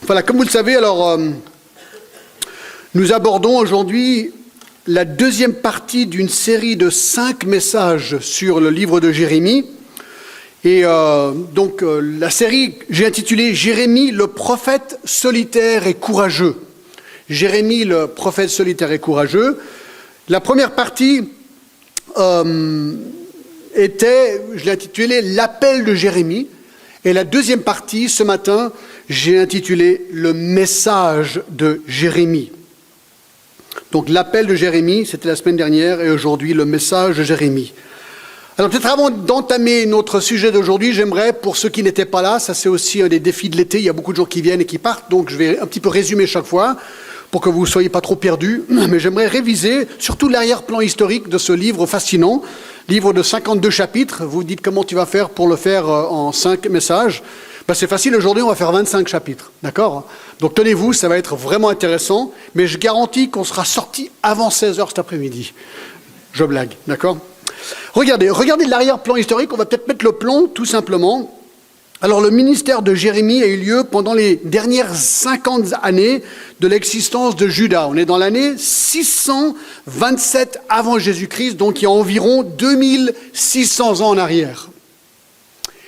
Voilà, comme vous le savez, nous abordons aujourd'hui la deuxième partie d'une série de 5 messages sur le livre de Jérémie. Et la série, j'ai intitulé « Jérémie, le prophète solitaire et courageux ». Jérémie, le prophète solitaire et courageux. La première partie je l'ai intitulé « L'appel de Jérémie ». Et la deuxième partie, ce matin, j'ai intitulé « Le message de Jérémie ». Donc l'appel de Jérémie, c'était la semaine dernière, et aujourd'hui, le message de Jérémie. Alors peut-être avant d'entamer notre sujet d'aujourd'hui, j'aimerais, pour ceux qui n'étaient pas là, ça c'est aussi un des défis de l'été, il y a beaucoup de gens qui viennent et qui partent, donc je vais un petit peu résumer chaque fois, pour que vous ne soyez pas trop perdus, mais j'aimerais réviser surtout l'arrière-plan historique de ce livre fascinant, livre de 52 chapitres. Vous dites comment tu vas faire pour le faire en 5 messages. C'est facile, aujourd'hui on va faire 25 chapitres, d'accord? Donc tenez-vous, ça va être vraiment intéressant, mais je garantis qu'on sera sorti avant 16h cet après-midi. Je blague, d'accord? Regardez l'arrière-plan historique, on va peut-être mettre le plomb, tout simplement. Alors le ministère de Jérémie a eu lieu pendant les dernières 50 années de l'existence de Juda. On est dans l'année 627 avant Jésus-Christ, donc il y a environ 2600 ans en arrière.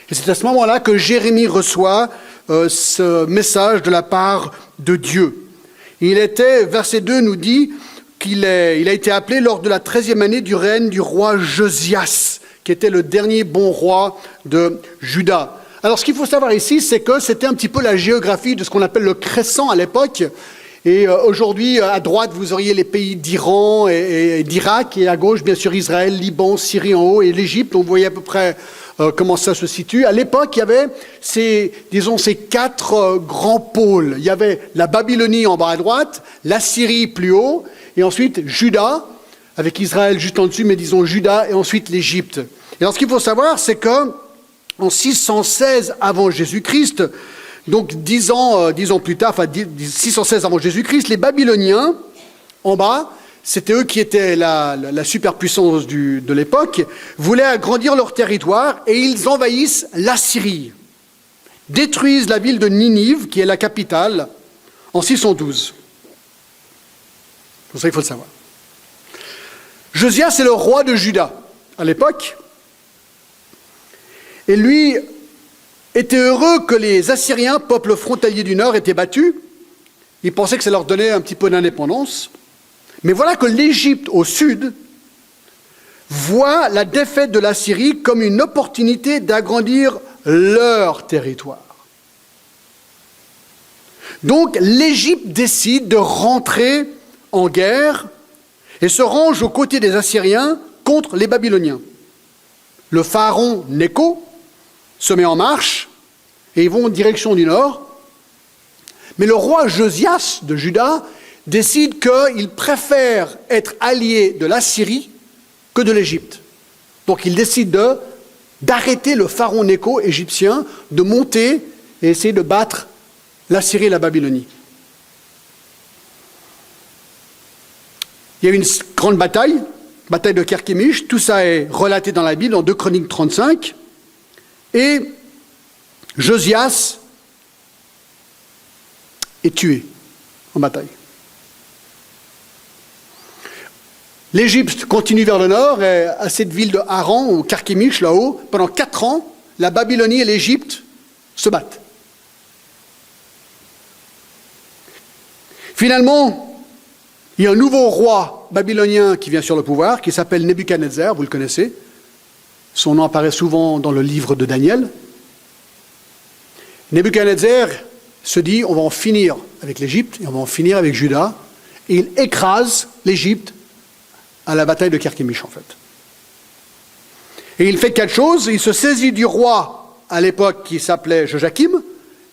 Et c'est à ce moment-là que Jérémie reçoit ce message de la part de Dieu. Verset 2 nous dit qu'il a été appelé lors de la 13e année du règne du roi Josias, qui était le dernier bon roi de Juda. Alors ce qu'il faut savoir ici, c'est que c'était un petit peu la géographie de ce qu'on appelle le Crescent à l'époque. Et aujourd'hui, à droite, vous auriez les pays d'Iran et d'Irak, et à gauche, bien sûr, Israël, Liban, Syrie en haut, et l'Égypte. On voyait à peu près comment ça se situe. À l'époque, il y avait ces 4 grands pôles. Il y avait la Babylonie en bas à droite, la Syrie plus haut, et ensuite Juda, avec Israël juste en dessus, mais disons Juda, et ensuite l'Égypte. Et alors ce qu'il faut savoir, c'est que en 616 avant Jésus-Christ, donc 10 ans plus tard, 616 avant Jésus-Christ, les Babyloniens, en bas, c'était eux qui étaient la superpuissance de l'époque, voulaient agrandir leur territoire et ils envahissent la Syrie, détruisent la ville de Ninive, qui est la capitale, en 612. Pour ça, il faut le savoir. Josias est le roi de Juda à l'époque, et lui était heureux que les Assyriens, peuple frontalier du Nord, étaient battus. Il pensait que ça leur donnait un petit peu d'indépendance. Mais voilà que l'Égypte au sud voit la défaite de la Syrie comme une opportunité d'agrandir leur territoire. Donc l'Égypte décide de rentrer en guerre et se range aux côtés des Assyriens contre les Babyloniens. Le pharaon Nécho se met en marche et ils vont en direction du nord. Mais le roi Josias de Juda décide qu'il préfère être allié de la Syrie que de l'Égypte. Donc il décide d'arrêter le pharaon Nécho égyptien, de monter et essayer de battre la Syrie et la Babylonie. Il y a eu une grande bataille de Carchemish, tout ça est relaté dans la Bible, en 2 Chroniques 35, et Josias est tué en bataille. L'Égypte continue vers le nord, et à cette ville de Haran, ou Carchemish, là-haut, pendant 4 ans, la Babylonie et l'Égypte se battent. Finalement, il y a un nouveau roi babylonien qui vient sur le pouvoir, qui s'appelle Nebuchadnezzar, vous le connaissez. Son nom apparaît souvent dans le livre de Daniel. Nebuchadnezzar se dit, on va en finir avec l'Égypte, et on va en finir avec Juda, et il écrase l'Égypte à la bataille de Carchemish, en fait. Et il fait 4 choses. Il se saisit du roi, à l'époque, qui s'appelait Joachim,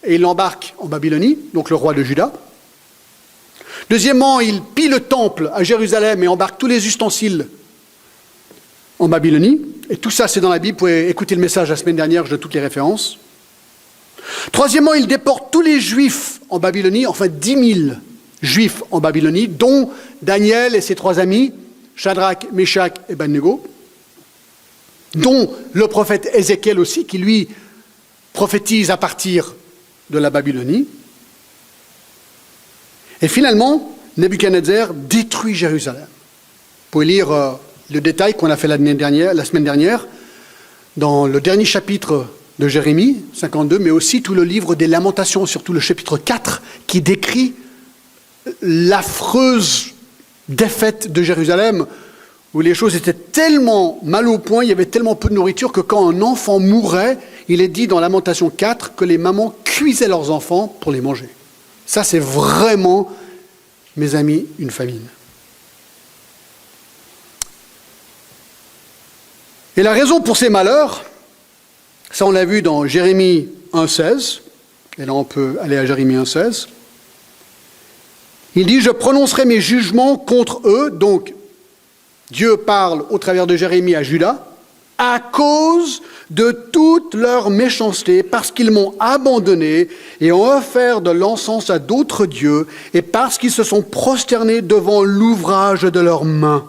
et il l'embarque en Babylonie, donc le roi de Juda. Deuxièmement, il pille le temple à Jérusalem et embarque tous les ustensiles en Babylonie. Et tout ça, c'est dans la Bible. Vous pouvez écouter le message la semaine dernière, je donne toutes les références. Troisièmement, il déporte tous les Juifs en Babylonie, enfin 10 000 Juifs en Babylonie, dont Daniel et ses 3 amis, Shadrach, Meshach et Abednego, dont le prophète Ézéchiel aussi, qui lui prophétise à partir de la Babylonie. Et finalement, Nebuchadnezzar détruit Jérusalem. Vous pouvez lire le détail qu'on a fait la semaine dernière, dans le dernier chapitre de Jérémie, 52, mais aussi tout le livre des Lamentations, surtout le chapitre 4, qui décrit l'affreuse défaite de Jérusalem, où les choses étaient tellement mal au point, il y avait tellement peu de nourriture que quand un enfant mourait, il est dit dans Lamentation 4 que les mamans cuisaient leurs enfants pour les manger. Ça, c'est vraiment, mes amis, une famine. Et la raison pour ces malheurs, ça on l'a vu dans Jérémie 1,16, et là on peut aller à Jérémie 1,16. Il dit « Je prononcerai mes jugements contre eux », donc Dieu parle au travers de Jérémie à Juda, « à cause de toute leur méchanceté, parce qu'ils m'ont abandonné et ont offert de l'encens à d'autres dieux, et parce qu'ils se sont prosternés devant l'ouvrage de leurs mains. »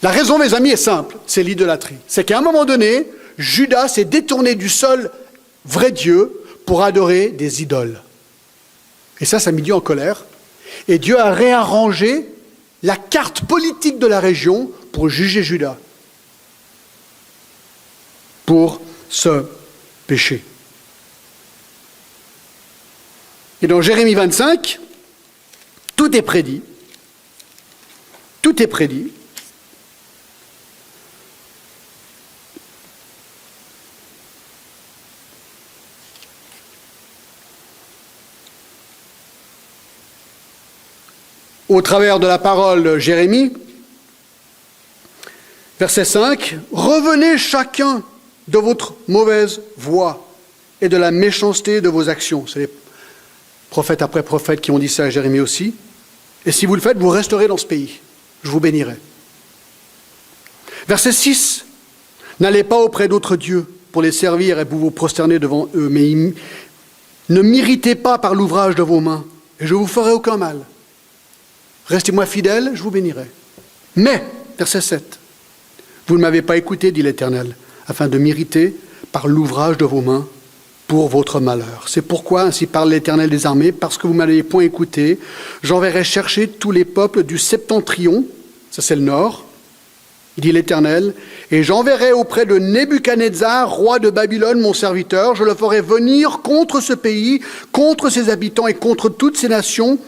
La raison, mes amis, est simple, c'est l'idolâtrie. C'est qu'à un moment donné, Judas s'est détourné du seul vrai Dieu pour adorer des idoles. Et ça a mis Dieu en colère. Et Dieu a réarrangé la carte politique de la région pour juger Juda, pour ce péché. Et dans Jérémie 25, tout est prédit. Tout est prédit. Au travers de la parole de Jérémie, verset 5, « Revenez chacun de votre mauvaise voie et de la méchanceté de vos actions. » C'est les prophètes après prophètes qui ont dit ça à Jérémie aussi. « Et si vous le faites, vous resterez dans ce pays. Je vous bénirai. » Verset 6, « N'allez pas auprès d'autres dieux pour les servir et pour vous prosterner devant eux, mais ne m'irritez pas par l'ouvrage de vos mains, et je ne vous ferai aucun mal. Restez-moi fidèles, je vous bénirai. Mais, verset 7, « Vous ne m'avez pas écouté, dit l'Éternel, afin de m'irriter par l'ouvrage de vos mains pour votre malheur. C'est pourquoi, ainsi parle l'Éternel des armées, parce que vous ne m'avez point écouté, j'enverrai chercher tous les peuples du septentrion, ça c'est le nord, dit l'Éternel, et j'enverrai auprès de Nebuchadnezzar, roi de Babylone, mon serviteur, je le ferai venir contre ce pays, contre ses habitants et contre toutes ces nations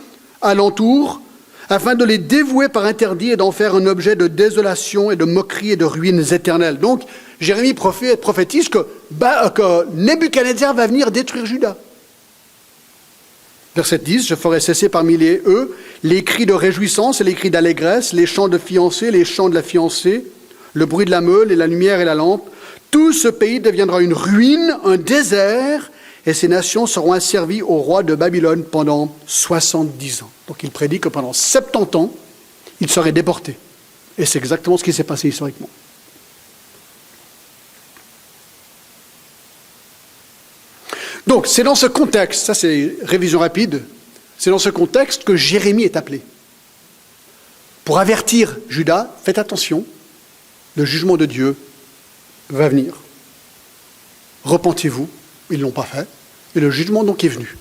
alentour, afin de les dévouer par interdit et d'en faire un objet de désolation et de moquerie et de ruines éternelles. Donc, Jérémie prophétise que Nebuchadnezzar va venir détruire Juda. Verset 10, « Je ferai cesser parmi eux les cris de réjouissance et les cris d'allégresse, les chants de fiancés, les chants de la fiancée, le bruit de la meule et la lumière et la lampe. Tout ce pays deviendra une ruine, un désert, et ces nations seront asservies au roi de Babylone pendant 70 ans. » Donc il prédit que pendant 70 ans, il serait déporté. Et c'est exactement ce qui s'est passé historiquement. Donc c'est dans ce contexte, ça c'est révision rapide, c'est dans ce contexte que Jérémie est appelé. Pour avertir Juda, faites attention, le jugement de Dieu va venir. Repentez-vous. Ils ne l'ont pas fait, et le jugement donc est venu.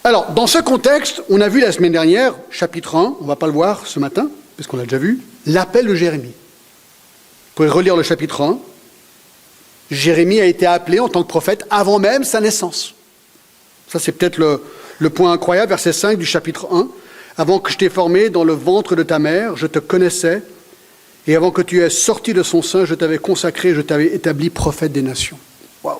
Alors, dans ce contexte, on a vu la semaine dernière, chapitre 1, on ne va pas le voir ce matin, parce qu'on l'a déjà vu, l'appel de Jérémie. Vous pouvez relire le chapitre 1. Jérémie a été appelé en tant que prophète avant même sa naissance. Ça, c'est peut-être le point incroyable, verset 5 du chapitre 1. « Avant que je t'ai formé dans le ventre de ta mère, je te connaissais, et avant que tu aies sorti de son sein, je t'avais consacré, je t'avais établi prophète des nations. » Waouh!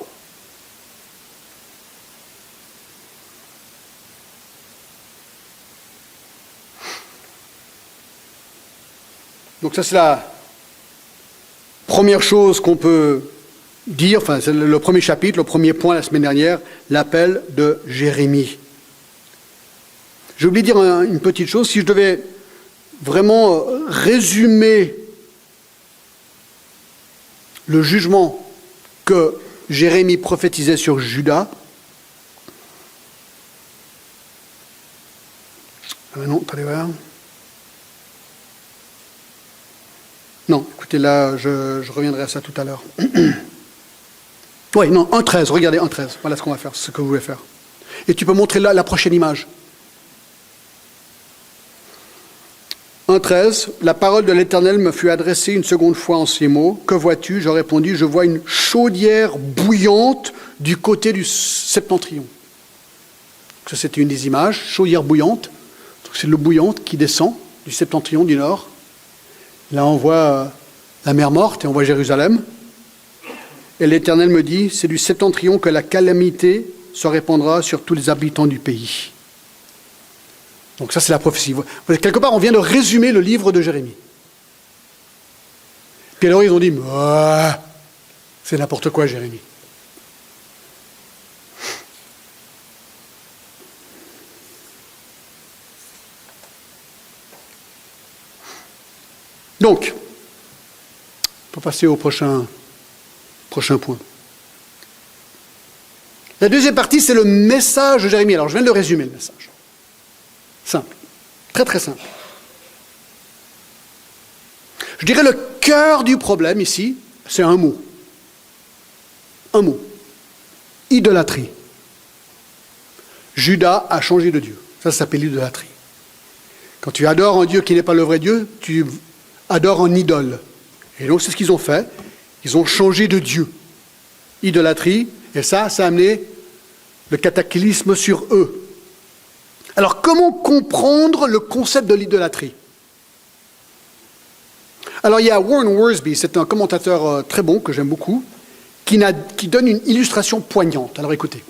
Donc ça, c'est la première chose qu'on peut dire, enfin c'est le premier chapitre, le premier point la semaine dernière, l'appel de Jérémie. J'ai oublié de dire une petite chose, si je devais vraiment résumer le jugement que Jérémie prophétisait sur Juda. Non, attendez voir. Non, écoutez, là, je reviendrai à ça tout à l'heure. Oui, non, 1,13. Regardez, 1,13. Voilà ce qu'on va faire, ce que vous voulez faire. Et tu peux montrer là la prochaine image. 1,13. La parole de l'Éternel me fut adressée une seconde fois en ces mots. Que vois-tu? Je répondis, je vois une chaudière bouillante du côté du septentrion. Ça, c'était une des images. Chaudière bouillante. C'est l'eau bouillante qui descend du septentrion du nord. Là, on voit la mer Morte et on voit Jérusalem. Et l'Éternel me dit, c'est du septentrion que la calamité se répandra sur tous les habitants du pays. Donc ça, c'est la prophétie. Quelque part, on vient de résumer le livre de Jérémie. Puis alors, ils ont dit, c'est n'importe quoi, Jérémie. Donc, on peut passer au prochain point. La deuxième partie, c'est le message de Jérémie. Alors, je viens de le résumer, le message. Simple. Très, très simple. Je dirais le cœur du problème ici, c'est un mot. Un mot. Idolâtrie. Judas a changé de Dieu. Ça s'appelle l'idolâtrie. Quand tu adores un Dieu qui n'est pas le vrai Dieu, tu adores un idole. Et donc, c'est ce qu'ils ont fait. Ils ont changé de Dieu. Idolâtrie. Et ça a amené le cataclysme sur eux. Alors, comment comprendre le concept de l'idolâtrie? Alors, il y a Warren Wiersbe, c'est un commentateur très bon, que j'aime beaucoup, qui donne une illustration poignante. Alors, écoutez.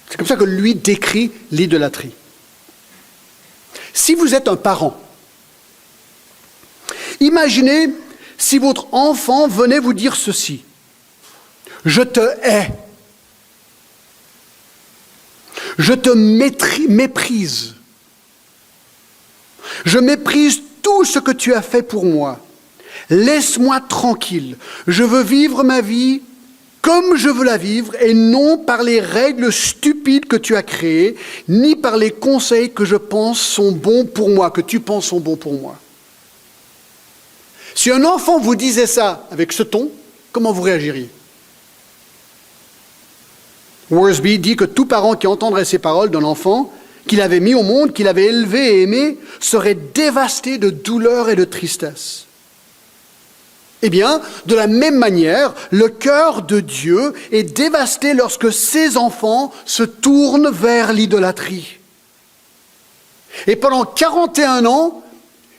C'est comme ça que lui décrit l'idolâtrie. Si vous êtes un parent, imaginez si votre enfant venait vous dire ceci. Je te hais. Je te méprise. Je méprise tout ce que tu as fait pour moi. Laisse-moi tranquille. Je veux vivre ma vie comme je veux la vivre et non par les règles stupides que tu as créées, ni par les conseils que je pense sont bons pour moi, que tu penses sont bons pour moi. Si un enfant vous disait ça avec ce ton, comment vous réagiriez? Wiersbe dit que tout parent qui entendrait ces paroles d'un enfant qu'il avait mis au monde, qu'il avait élevé et aimé, serait dévasté de douleur et de tristesse. Eh bien, de la même manière, le cœur de Dieu est dévasté lorsque ses enfants se tournent vers l'idolâtrie. Et pendant 41 ans,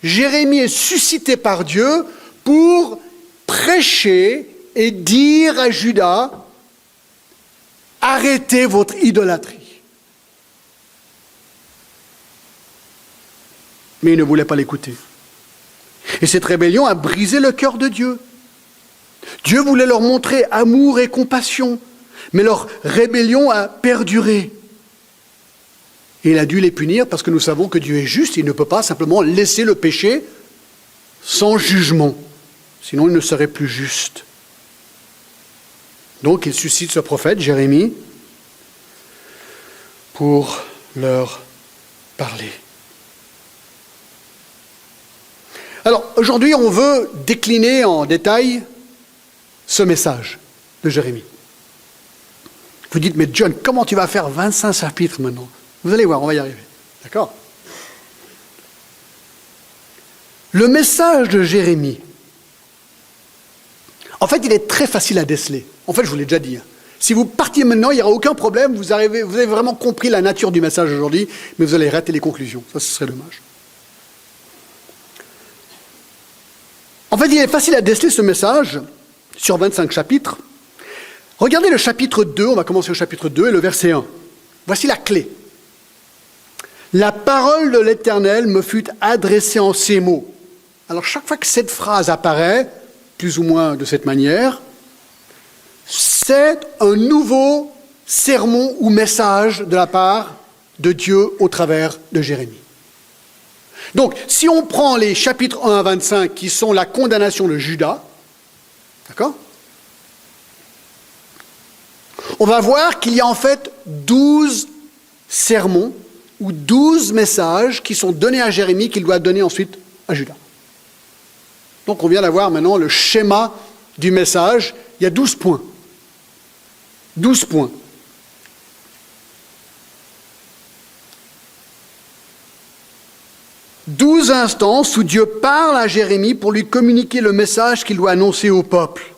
Jérémie est suscité par Dieu pour prêcher et dire à Judas, arrêtez votre idolâtrie. Mais il ne voulait pas l'écouter. Et cette rébellion a brisé le cœur de Dieu. Dieu voulait leur montrer amour et compassion, mais leur rébellion a perduré. Et il a dû les punir parce que nous savons que Dieu est juste, il ne peut pas simplement laisser le péché sans jugement. Sinon, il ne serait plus juste. Donc, il suscite ce prophète, Jérémie, pour leur parler. Alors, aujourd'hui, on veut décliner en détail ce message de Jérémie. Vous dites, mais John, comment tu vas faire 25 chapitres maintenant? Vous allez voir, on va y arriver. D'accord? Le message de Jérémie, en fait, il est très facile à déceler. En fait, je vous l'ai déjà dit. Si vous partiez maintenant, il n'y aura aucun problème. Vous avez vraiment compris la nature du message aujourd'hui, mais vous allez rater les conclusions. Ça, ce serait dommage. En fait, il est facile à déceler ce message sur 25 chapitres. Regardez le chapitre 2, on va commencer au chapitre 2 et le verset 1. Voici la clé. La parole de l'Éternel me fut adressée en ces mots. Alors, chaque fois que cette phrase apparaît, plus ou moins de cette manière, c'est un nouveau sermon ou message de la part de Dieu au travers de Jérémie. Donc, si on prend les chapitres 1 à 25 qui sont la condamnation de Judas, d'accord? On va voir qu'il y a en fait 12 sermons ou 12 messages qui sont donnés à Jérémie qu'il doit donner ensuite à Judas. Donc, on vient d'avoir maintenant le schéma du message. Il y a 12 points. 12 points. « 12 instances où Dieu parle à Jérémie pour lui communiquer le message qu'il doit annoncer au peuple. »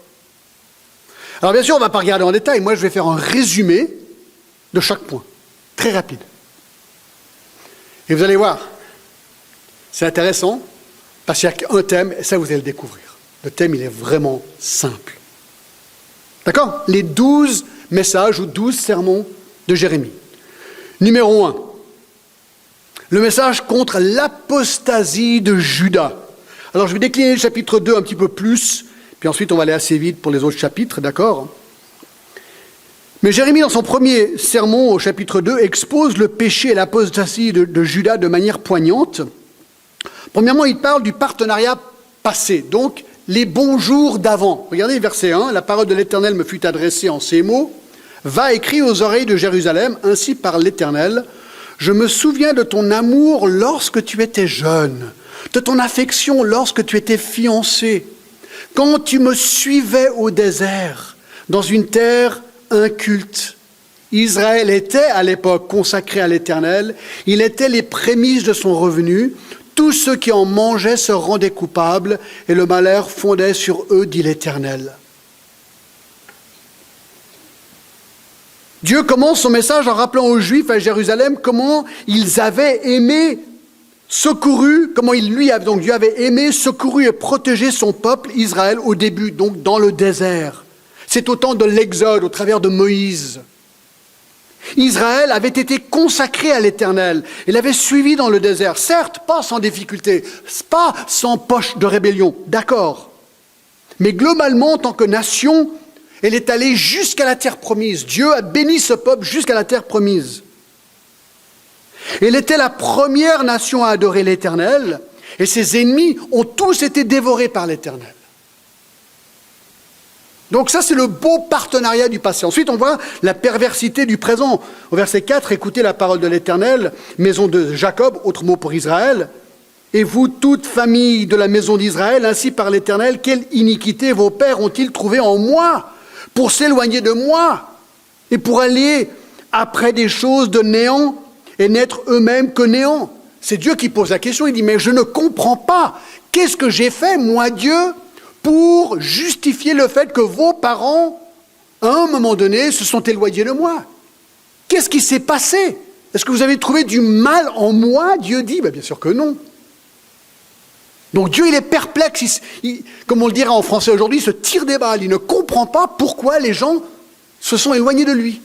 Alors bien sûr, on ne va pas regarder en détail. Moi, je vais faire un résumé de chaque point, très rapide. Et vous allez voir, c'est intéressant, parce qu'il y a un thème, et ça, vous allez le découvrir. Le thème, il est vraiment simple. D'accord? Les 12 messages ou 12 sermons de Jérémie. Numéro 1, le message contre l'apostasie de Juda. Alors, je vais décliner le chapitre 2 un petit peu plus, puis ensuite, on va aller assez vite pour les autres chapitres, d'accord? Mais Jérémie, dans son premier sermon au chapitre 2, expose le péché et l'apostasie de Juda de manière poignante. Premièrement, il parle du partenariat passé, donc les bons jours d'avant. Regardez verset 1, « La parole de l'Éternel me fut adressée en ces mots. Va écrire aux oreilles de Jérusalem, ainsi parle l'Éternel. Je me souviens de ton amour lorsque tu étais jeune, de ton affection lorsque tu étais fiancé, quand tu me suivais au désert, dans une terre inculte. Israël était à l'époque consacré à l'Éternel, il était les prémices de son revenu. Tous ceux qui en mangeaient se rendaient coupables, et le malheur fondait sur eux, dit l'Éternel. » Dieu commence son message en rappelant aux Juifs à Jérusalem comment ils avaient aimé, secouru, donc Dieu avait aimé, secouru et protégé son peuple Israël au début, donc dans le désert. C'est au temps de l'Exode, au travers de Moïse. Israël avait été consacré à l'Éternel. Il avait suivi dans le désert, certes, pas sans difficulté, pas sans poche de rébellion, d'accord. Mais globalement, en tant que nation, elle est allée jusqu'à la terre promise. Dieu a béni ce peuple jusqu'à la terre promise. Elle était la première nation à adorer l'Éternel, et ses ennemis ont tous été dévorés par l'Éternel. Donc ça, c'est le beau partenariat du passé. Ensuite, on voit la perversité du présent. Au verset 4, « Écoutez la parole de l'Éternel, maison de Jacob, autre mot pour Israël. Et vous, toute famille de la maison d'Israël, ainsi par l'Éternel, quelle iniquité vos pères ont-ils trouvé en moi pour s'éloigner de moi et pour aller après des choses de néant et n'être eux-mêmes que néant. » C'est Dieu qui pose la question. Il dit, mais je ne comprends pas. Qu'est-ce que j'ai fait, moi, Dieu, pour justifier le fait que vos parents, à un moment donné, se sont éloignés de moi? Qu'est-ce qui s'est passé? Est-ce que vous avez trouvé du mal en moi? Dieu dit, bien sûr que non. Donc Dieu, il est perplexe, comme on le dirait en français aujourd'hui, il se tire des balles. Il ne comprend pas pourquoi les gens se sont éloignés de lui.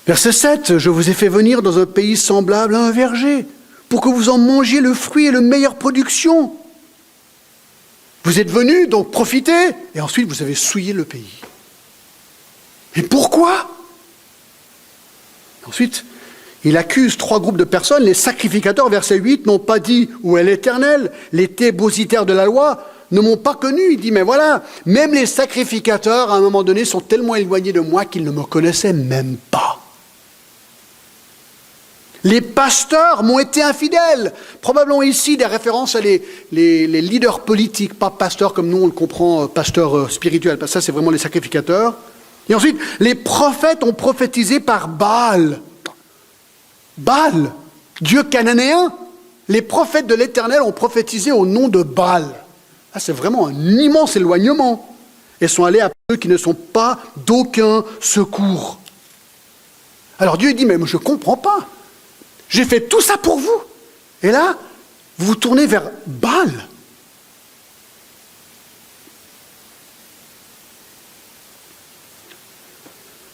Verset 7, « Je vous ai fait venir dans un pays semblable à un verger, pour que vous en mangiez le fruit et la meilleure production. Vous êtes venus, donc profitez, et ensuite vous avez souillé le pays. Et pourquoi ?» Ensuite, il accuse 3 groupes de personnes. Les sacrificateurs, verset 8, n'ont pas dit « Où est l'Éternel ?» Les dépositaires de la loi ne m'ont pas connu. Il dit « Mais voilà, même les sacrificateurs, à un moment donné, sont tellement éloignés de moi qu'ils ne me connaissaient même pas. » Les pasteurs m'ont été infidèles. Probablement ici des références à les leaders politiques, pas pasteurs comme nous on le comprend, pasteurs spirituels. Ça, c'est vraiment les sacrificateurs. Et ensuite, les prophètes ont prophétisé par Baal. Baal, Dieu cananéen. Les prophètes de l'Éternel ont prophétisé au nom de Baal. Ah, c'est vraiment un immense éloignement. Ils sont allés à ceux qui ne sont pas d'aucun secours. Alors Dieu dit, mais je ne comprends pas. J'ai fait tout ça pour vous. Et là, vous vous tournez vers Baal.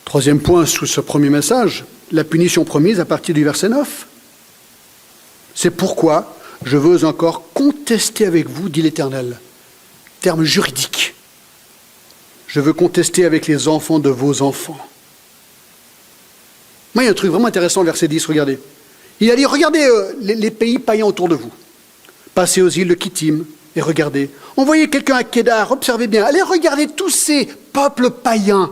Troisième point sous ce premier message, la punition promise à partir du verset 9. C'est pourquoi je veux encore contester avec vous, dit l'Éternel. Terme juridique. Je veux contester avec les enfants de vos enfants. Moi, il y a un truc vraiment intéressant, verset 10, regardez. Il a dit, regardez les pays païens autour de vous. Passez aux îles de Kittim et regardez. Envoyez quelqu'un à Kédar, observez bien. Allez regarder tous ces peuples païens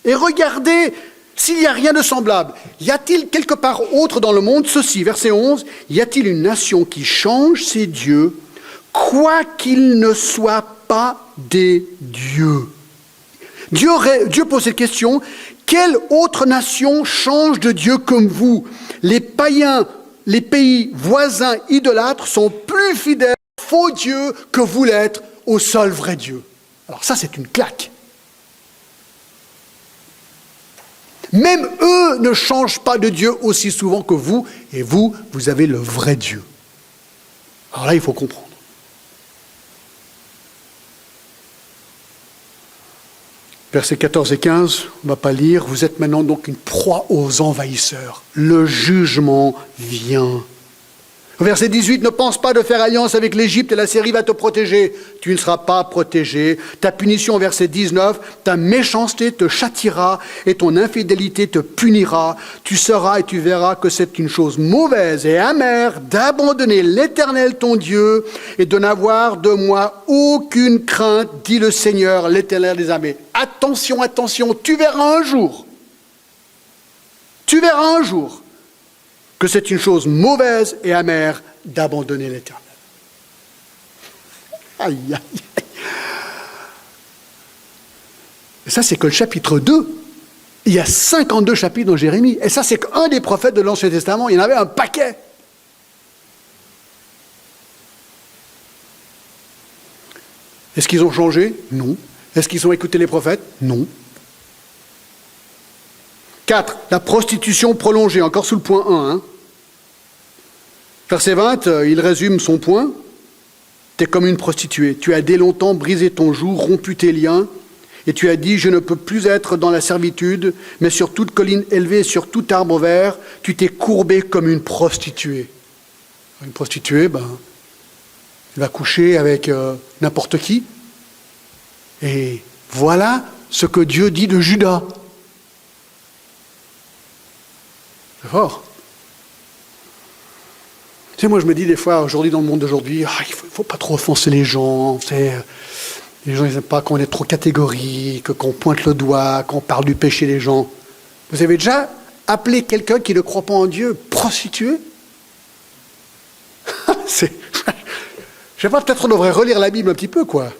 et regardez s'il n'y a rien de semblable. Y a-t-il quelque part autre dans le monde ceci, verset 11, y a-t-il une nation qui change ses dieux, quoiqu'ils ne soient pas des dieux. Dieu pose cette question, quelle autre nation change de Dieu comme vous? Les païens, les pays voisins idolâtres sont plus fidèles aux faux dieux que vous l'êtes au seul vrai Dieu. Alors ça, c'est une claque. Même eux ne changent pas de Dieu aussi souvent que vous, et vous, vous avez le vrai Dieu. Alors là, il faut comprendre. Versets 14 et 15, on ne va pas lire. Vous êtes maintenant donc une proie aux envahisseurs. Le jugement vient. Verset 18, ne pense pas de faire alliance avec l'Égypte et la Syrie va te protéger. Tu ne seras pas protégé. Ta punition, verset 19, ta méchanceté te châtiera et ton infidélité te punira. Tu sauras et tu verras que c'est une chose mauvaise et amère d'abandonner l'Éternel ton Dieu et de n'avoir de moi aucune crainte, dit le Seigneur, l'Éternel des armées. Attention, attention, tu verras un jour que c'est une chose mauvaise et amère d'abandonner l'Éternel. Aïe, aïe, aïe. Et ça, c'est que le chapitre 2. Il y a 52 chapitres dans Jérémie. Et ça, c'est qu'un des prophètes de l'Ancien Testament. Il y en avait un paquet. Est-ce qu'ils ont changé? Non. Est-ce qu'ils ont écouté les prophètes? Non. 4. La prostitution prolongée, encore sous le point 1. Hein. Verset 20, il résume son point. Tu es comme une prostituée. Tu as dès longtemps brisé ton joug, rompu tes liens, et tu as dit, je ne peux plus être dans la servitude, mais sur toute colline élevée, sur tout arbre vert, tu t'es courbé comme une prostituée. Une prostituée, elle va coucher avec n'importe qui. Et voilà ce que Dieu dit de Judas. C'est fort. Tu sais, moi je me dis des fois, aujourd'hui dans le monde d'aujourd'hui, il ne faut pas trop offenser les gens. Tu sais, les gens ils n'aiment pas qu'on est trop catégorique, qu'on pointe le doigt, qu'on parle du péché des gens. Vous avez déjà appelé quelqu'un qui ne croit pas en Dieu prostituée? Je sais pas, peut-être on devrait relire la Bible un petit peu, quoi.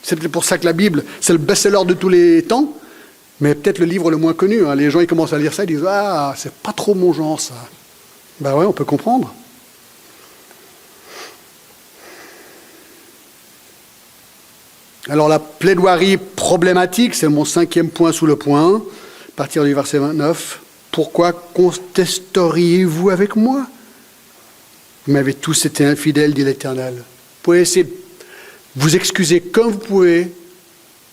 C'est peut-être pour ça que la Bible, c'est le best-seller de tous les temps, mais peut-être le livre le moins connu. Hein. Les gens, ils commencent à lire ça, ils disent « Ah, c'est pas trop mon genre, ça. » Ben ouais, on peut comprendre. Alors la plaidoirie problématique, c'est mon 5e point sous le point, à partir du verset 29. Pourquoi contesteriez-vous avec moi? Vous m'avez tous été infidèles, dit l'Éternel. Vous pouvez essayer de vous excuser comme vous pouvez,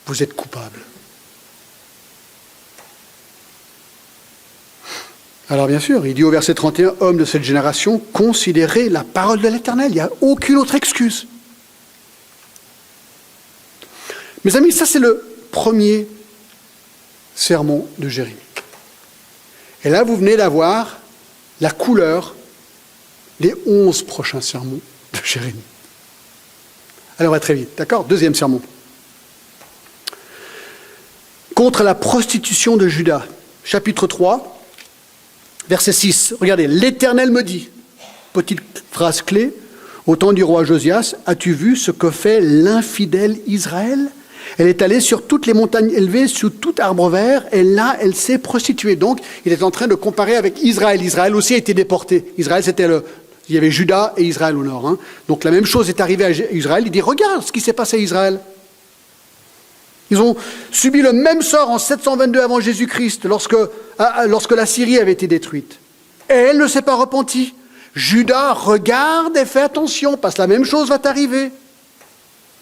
vous êtes coupable. Alors bien sûr, il dit au verset 31, « Hommes de cette génération, considérez la parole de l'Éternel. » Il n'y a aucune autre excuse. Mes amis, ça c'est le premier sermon de Jérémie. Et là, vous venez d'avoir la couleur des 11 prochains sermons de Jérémie. Allez, on va très vite, d'accord? 2e sermon. Contre la prostitution de Juda, chapitre 3, verset 6. Regardez, l'Éternel me dit, petite phrase clé, au temps du roi Josias, as-tu vu ce que fait l'infidèle Israël? Elle est allée sur toutes les montagnes élevées, sous tout arbre vert, et là, elle s'est prostituée. Donc, il est en train de comparer avec Israël. Israël aussi a été déporté. Israël, il y avait Juda et Israël au nord. Hein. Donc, la même chose est arrivée à Israël. Il dit, regarde ce qui s'est passé à Israël. Ils ont subi le même sort en 722 avant Jésus-Christ, lorsque la Syrie avait été détruite. Et elle ne s'est pas repentie. Juda, regarde et fais attention, parce que la même chose va t'arriver.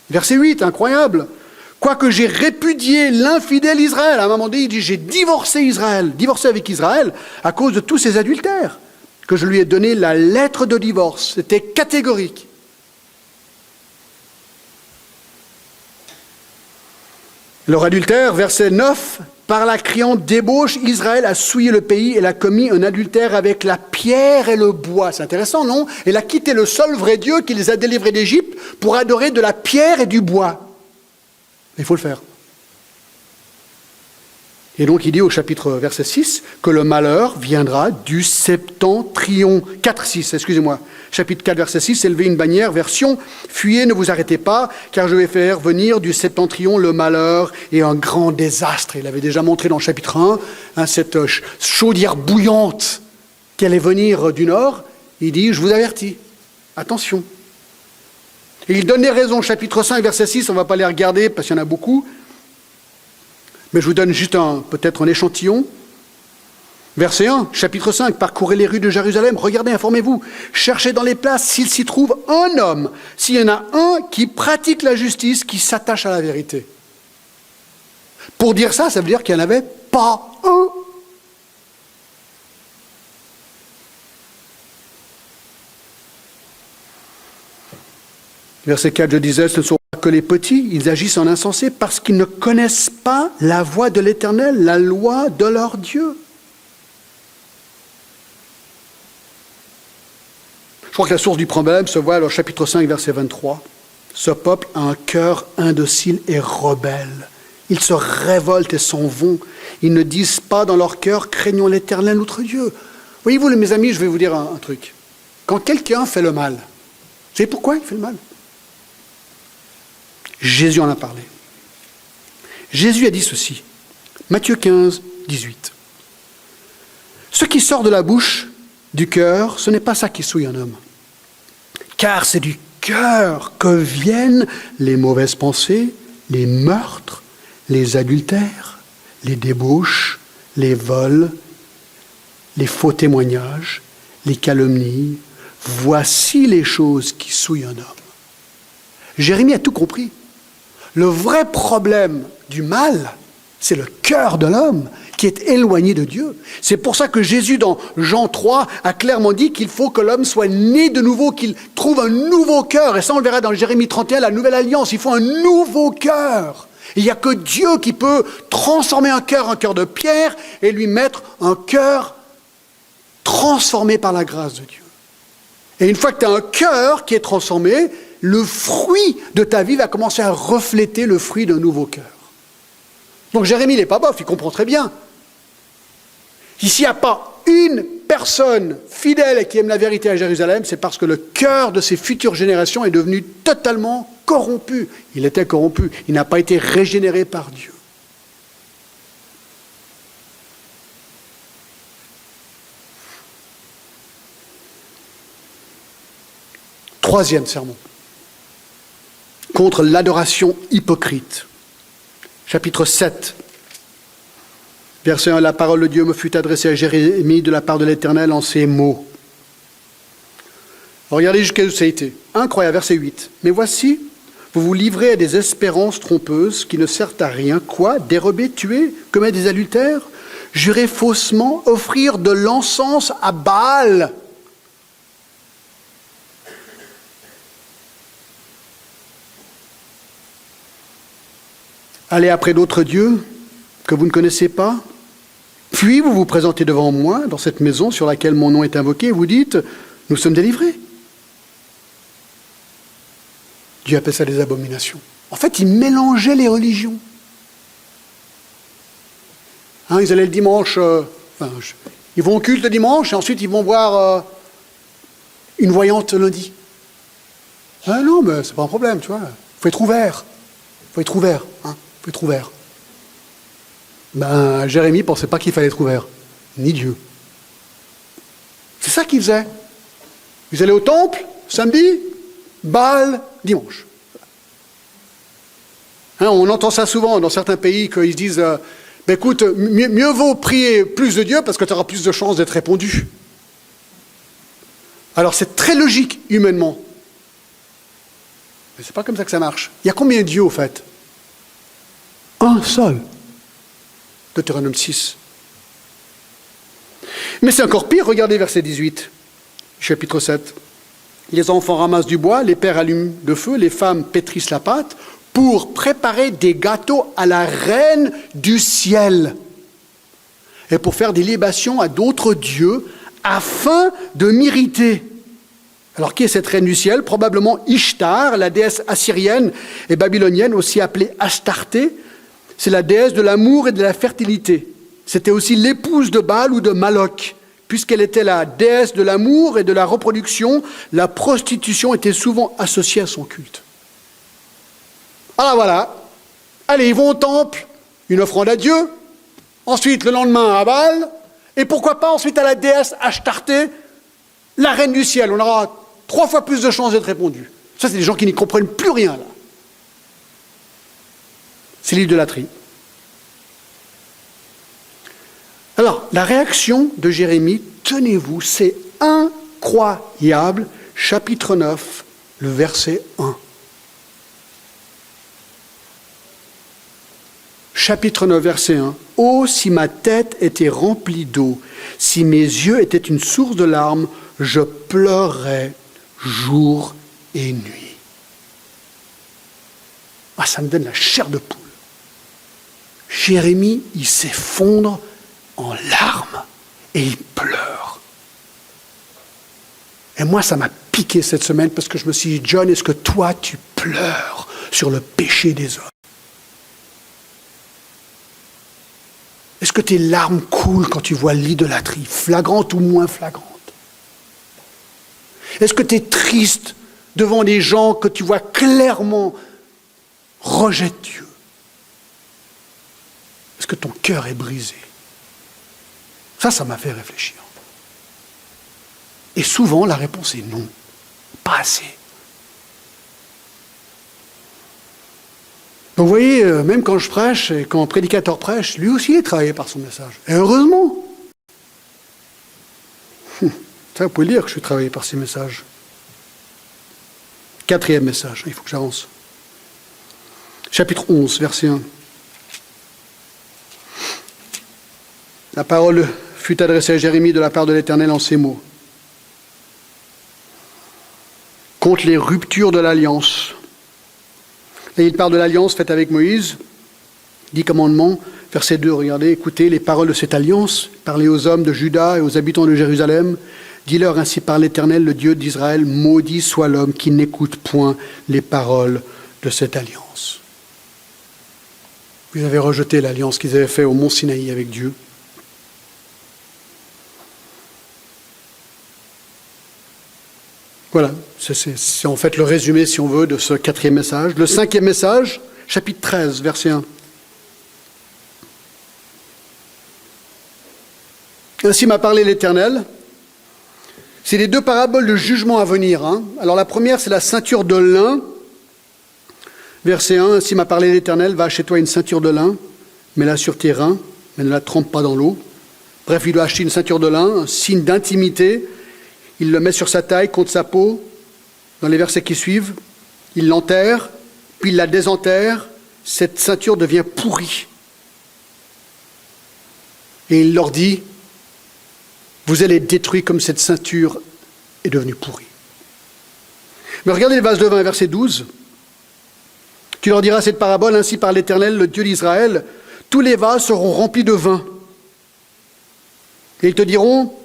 Verset 8, incroyable. Quoique j'ai répudié l'infidèle Israël. À un moment donné, il dit, j'ai divorcé avec Israël, à cause de tous ses adultères, que je lui ai donné la lettre de divorce. C'était catégorique. Leur adultère, verset 9, par la criante débauche, Israël a souillé le pays, elle a commis un adultère avec la pierre et le bois. C'est intéressant, non? Elle a quitté le seul vrai Dieu qui les a délivrés d'Égypte pour adorer de la pierre et du bois. Il faut le faire. Et donc il dit au chapitre verset 6 que le malheur viendra du septentrion. 4-6, excusez-moi. Chapitre 4, verset 6, élevez une bannière, version, fuyez, ne vous arrêtez pas, car je vais faire venir du septentrion le malheur et un grand désastre. Il avait déjà montré dans le chapitre 1 cette chaudière bouillante qui allait venir du nord. Il dit, je vous avertis, attention. Et il donne les raisons, chapitre 5, verset 6, on ne va pas les regarder parce qu'il y en a beaucoup, mais je vous donne juste peut-être un échantillon. Verset 1, chapitre 5, parcourez les rues de Jérusalem, regardez, informez-vous, cherchez dans les places s'il s'y trouve un homme, s'il y en a un qui pratique la justice, qui s'attache à la vérité. Pour dire ça, ça veut dire qu'il n'y en avait pas un. Verset 4, je disais, ce ne sont pas que les petits, ils agissent en insensés parce qu'ils ne connaissent pas la voie de l'Éternel, la loi de leur Dieu. Je crois que la source du problème se voit au chapitre 5, verset 23. Ce peuple a un cœur indocile et rebelle. Ils se révoltent et s'en vont. Ils ne disent pas dans leur cœur, craignons l'Éternel, notre Dieu. Voyez-vous, mes amis, je vais vous dire un truc. Quand quelqu'un fait le mal, vous savez pourquoi il fait le mal? Jésus en a parlé. Jésus a dit ceci. Matthieu 15, 18. Ce qui sort de la bouche du cœur, ce n'est pas ça qui souille un homme. Car c'est du cœur que viennent les mauvaises pensées, les meurtres, les adultères, les débauches, les vols, les faux témoignages, les calomnies. Voici les choses qui souillent un homme. Jérémie a tout compris. Le vrai problème du mal, c'est le cœur de l'homme qui est éloigné de Dieu. C'est pour ça que Jésus, dans Jean 3, a clairement dit qu'il faut que l'homme soit né de nouveau, qu'il trouve un nouveau cœur. Et ça, on le verra dans Jérémie 31, la nouvelle alliance. Il faut un nouveau cœur. Il n'y a que Dieu qui peut transformer un cœur de pierre et lui mettre un cœur transformé par la grâce de Dieu. Et une fois que tu as un cœur qui est transformé, le fruit de ta vie va commencer à refléter le fruit d'un nouveau cœur. Donc Jérémie, il n'est pas bof, il comprend très bien. S'il n'y a pas une personne fidèle et qui aime la vérité à Jérusalem, c'est parce que le cœur de ces futures générations est devenu totalement corrompu. Il était corrompu, il n'a pas été régénéré par Dieu. Troisième sermon, contre l'adoration hypocrite. Chapitre 7, verset 1, la parole de Dieu me fut adressée à Jérémie de la part de l'Éternel en ces mots. Regardez jusqu'à où ça a été. Incroyable, verset 8. Mais voici, vous vous livrez à des espérances trompeuses qui ne servent à rien. Quoi? Dérober, tuer, commettre des adultères, jurer faussement, offrir de l'encens à Baal. Allez après d'autres dieux que vous ne connaissez pas. Puis vous vous présentez devant moi, dans cette maison sur laquelle mon nom est invoqué, et vous dites, nous sommes délivrés. Dieu appelle ça des abominations. En fait, ils mélangeaient les religions. Ils allaient le dimanche, ils vont au culte le dimanche, et ensuite ils vont voir une voyante lundi. Ah non, mais c'est pas un problème, tu vois. Il faut être ouvert. Il faut être ouvert, hein. Il faut être ouvert. Jérémie ne pensait pas qu'il fallait être ouvert, ni Dieu. C'est ça qu'ils faisaient. Ils allaient au temple, samedi, Baal, dimanche. On entend ça souvent dans certains pays qu'ils disent écoute, mieux vaut prier plus de Dieu parce que tu auras plus de chances d'être répondu. Alors c'est très logique humainement. Mais c'est pas comme ça que ça marche. Il y a combien de dieux au fait? Un seul. Deutéronome 6. Mais c'est encore pire, regardez verset 18, chapitre 7. Les enfants ramassent du bois, les pères allument le feu, les femmes pétrissent la pâte pour préparer des gâteaux à la reine du ciel et pour faire des libations à d'autres dieux afin de m'irriter. Alors qui est cette reine du ciel? Probablement Ishtar, la déesse assyrienne et babylonienne, aussi appelée Astarté. c'est la déesse de l'amour et de la fertilité. C'était aussi l'épouse de Baal ou de Moloch. Puisqu'elle était la déesse de l'amour et de la reproduction, la prostitution était souvent associée à son culte. Alors voilà, allez, ils vont au temple, une offrande à Dieu, ensuite le lendemain à Baal, et pourquoi pas ensuite à la déesse Ashtarté, la reine du ciel. On aura 3 fois plus de chances d'être répondu. Ça, c'est des gens qui n'y comprennent plus rien, là. C'est l'idolâtrie. Alors, la réaction de Jérémie, tenez-vous, c'est incroyable. Chapitre 9, le verset 1. Chapitre 9, verset 1. « Oh, si ma tête était remplie d'eau, si mes yeux étaient une source de larmes, je pleurerais jour et nuit. » Ah, ça me donne la chair de poule. Jérémie, il s'effondre en larmes et il pleure. Et moi, ça m'a piqué cette semaine parce que je me suis dit, John, est-ce que toi, tu pleures sur le péché des hommes? Est-ce que tes larmes coulent quand tu vois l'idolâtrie, flagrante ou moins flagrante? Est-ce que tu es triste devant des gens que tu vois clairement rejettent Dieu? Est-ce que ton cœur est brisé? Ça m'a fait réfléchir. Et souvent, la réponse est non, pas assez. Donc vous voyez, même quand je prêche, et quand un prédicateur prêche, lui aussi il est travaillé par son message. Et heureusement. Ça, vous pouvez dire que je suis travaillé par ces messages. 4e message, il faut que j'avance. Chapitre 11, verset 1. La parole fut adressée à Jérémie de la part de l'Éternel en ces mots. Contre les ruptures de l'alliance. Et il parle de l'alliance faite avec Moïse, 10 commandements, verset 2, regardez, écoutez les paroles de cette alliance, parlez aux hommes de Juda et aux habitants de Jérusalem, dis-leur ainsi par l'Éternel, le Dieu d'Israël, maudit soit l'homme qui n'écoute point les paroles de cette alliance. Vous avez rejeté l'alliance qu'ils avaient faite au mont Sinaï avec Dieu. Voilà, c'est en fait le résumé, si on veut, de ce 4e message. Le 5e message, chapitre 13, verset 1. Ainsi m'a parlé l'Éternel. C'est les 2 paraboles de jugement à venir. Alors la première, c'est la ceinture de lin. Verset 1, ainsi m'a parlé l'Éternel, va chez toi une ceinture de lin, mets-la sur tes reins, mais ne la trempe pas dans l'eau. Bref, il doit acheter une ceinture de lin, un signe d'intimité. Il le met sur sa taille, contre sa peau, dans les versets qui suivent. Il l'enterre, puis il la désenterre. Cette ceinture devient pourrie. Et il leur dit, vous allez être détruits comme cette ceinture est devenue pourrie. Mais regardez les vases de vin, verset 12. Tu leur diras cette parabole, ainsi par l'Éternel, le Dieu d'Israël, tous les vases seront remplis de vin. Et ils te diront,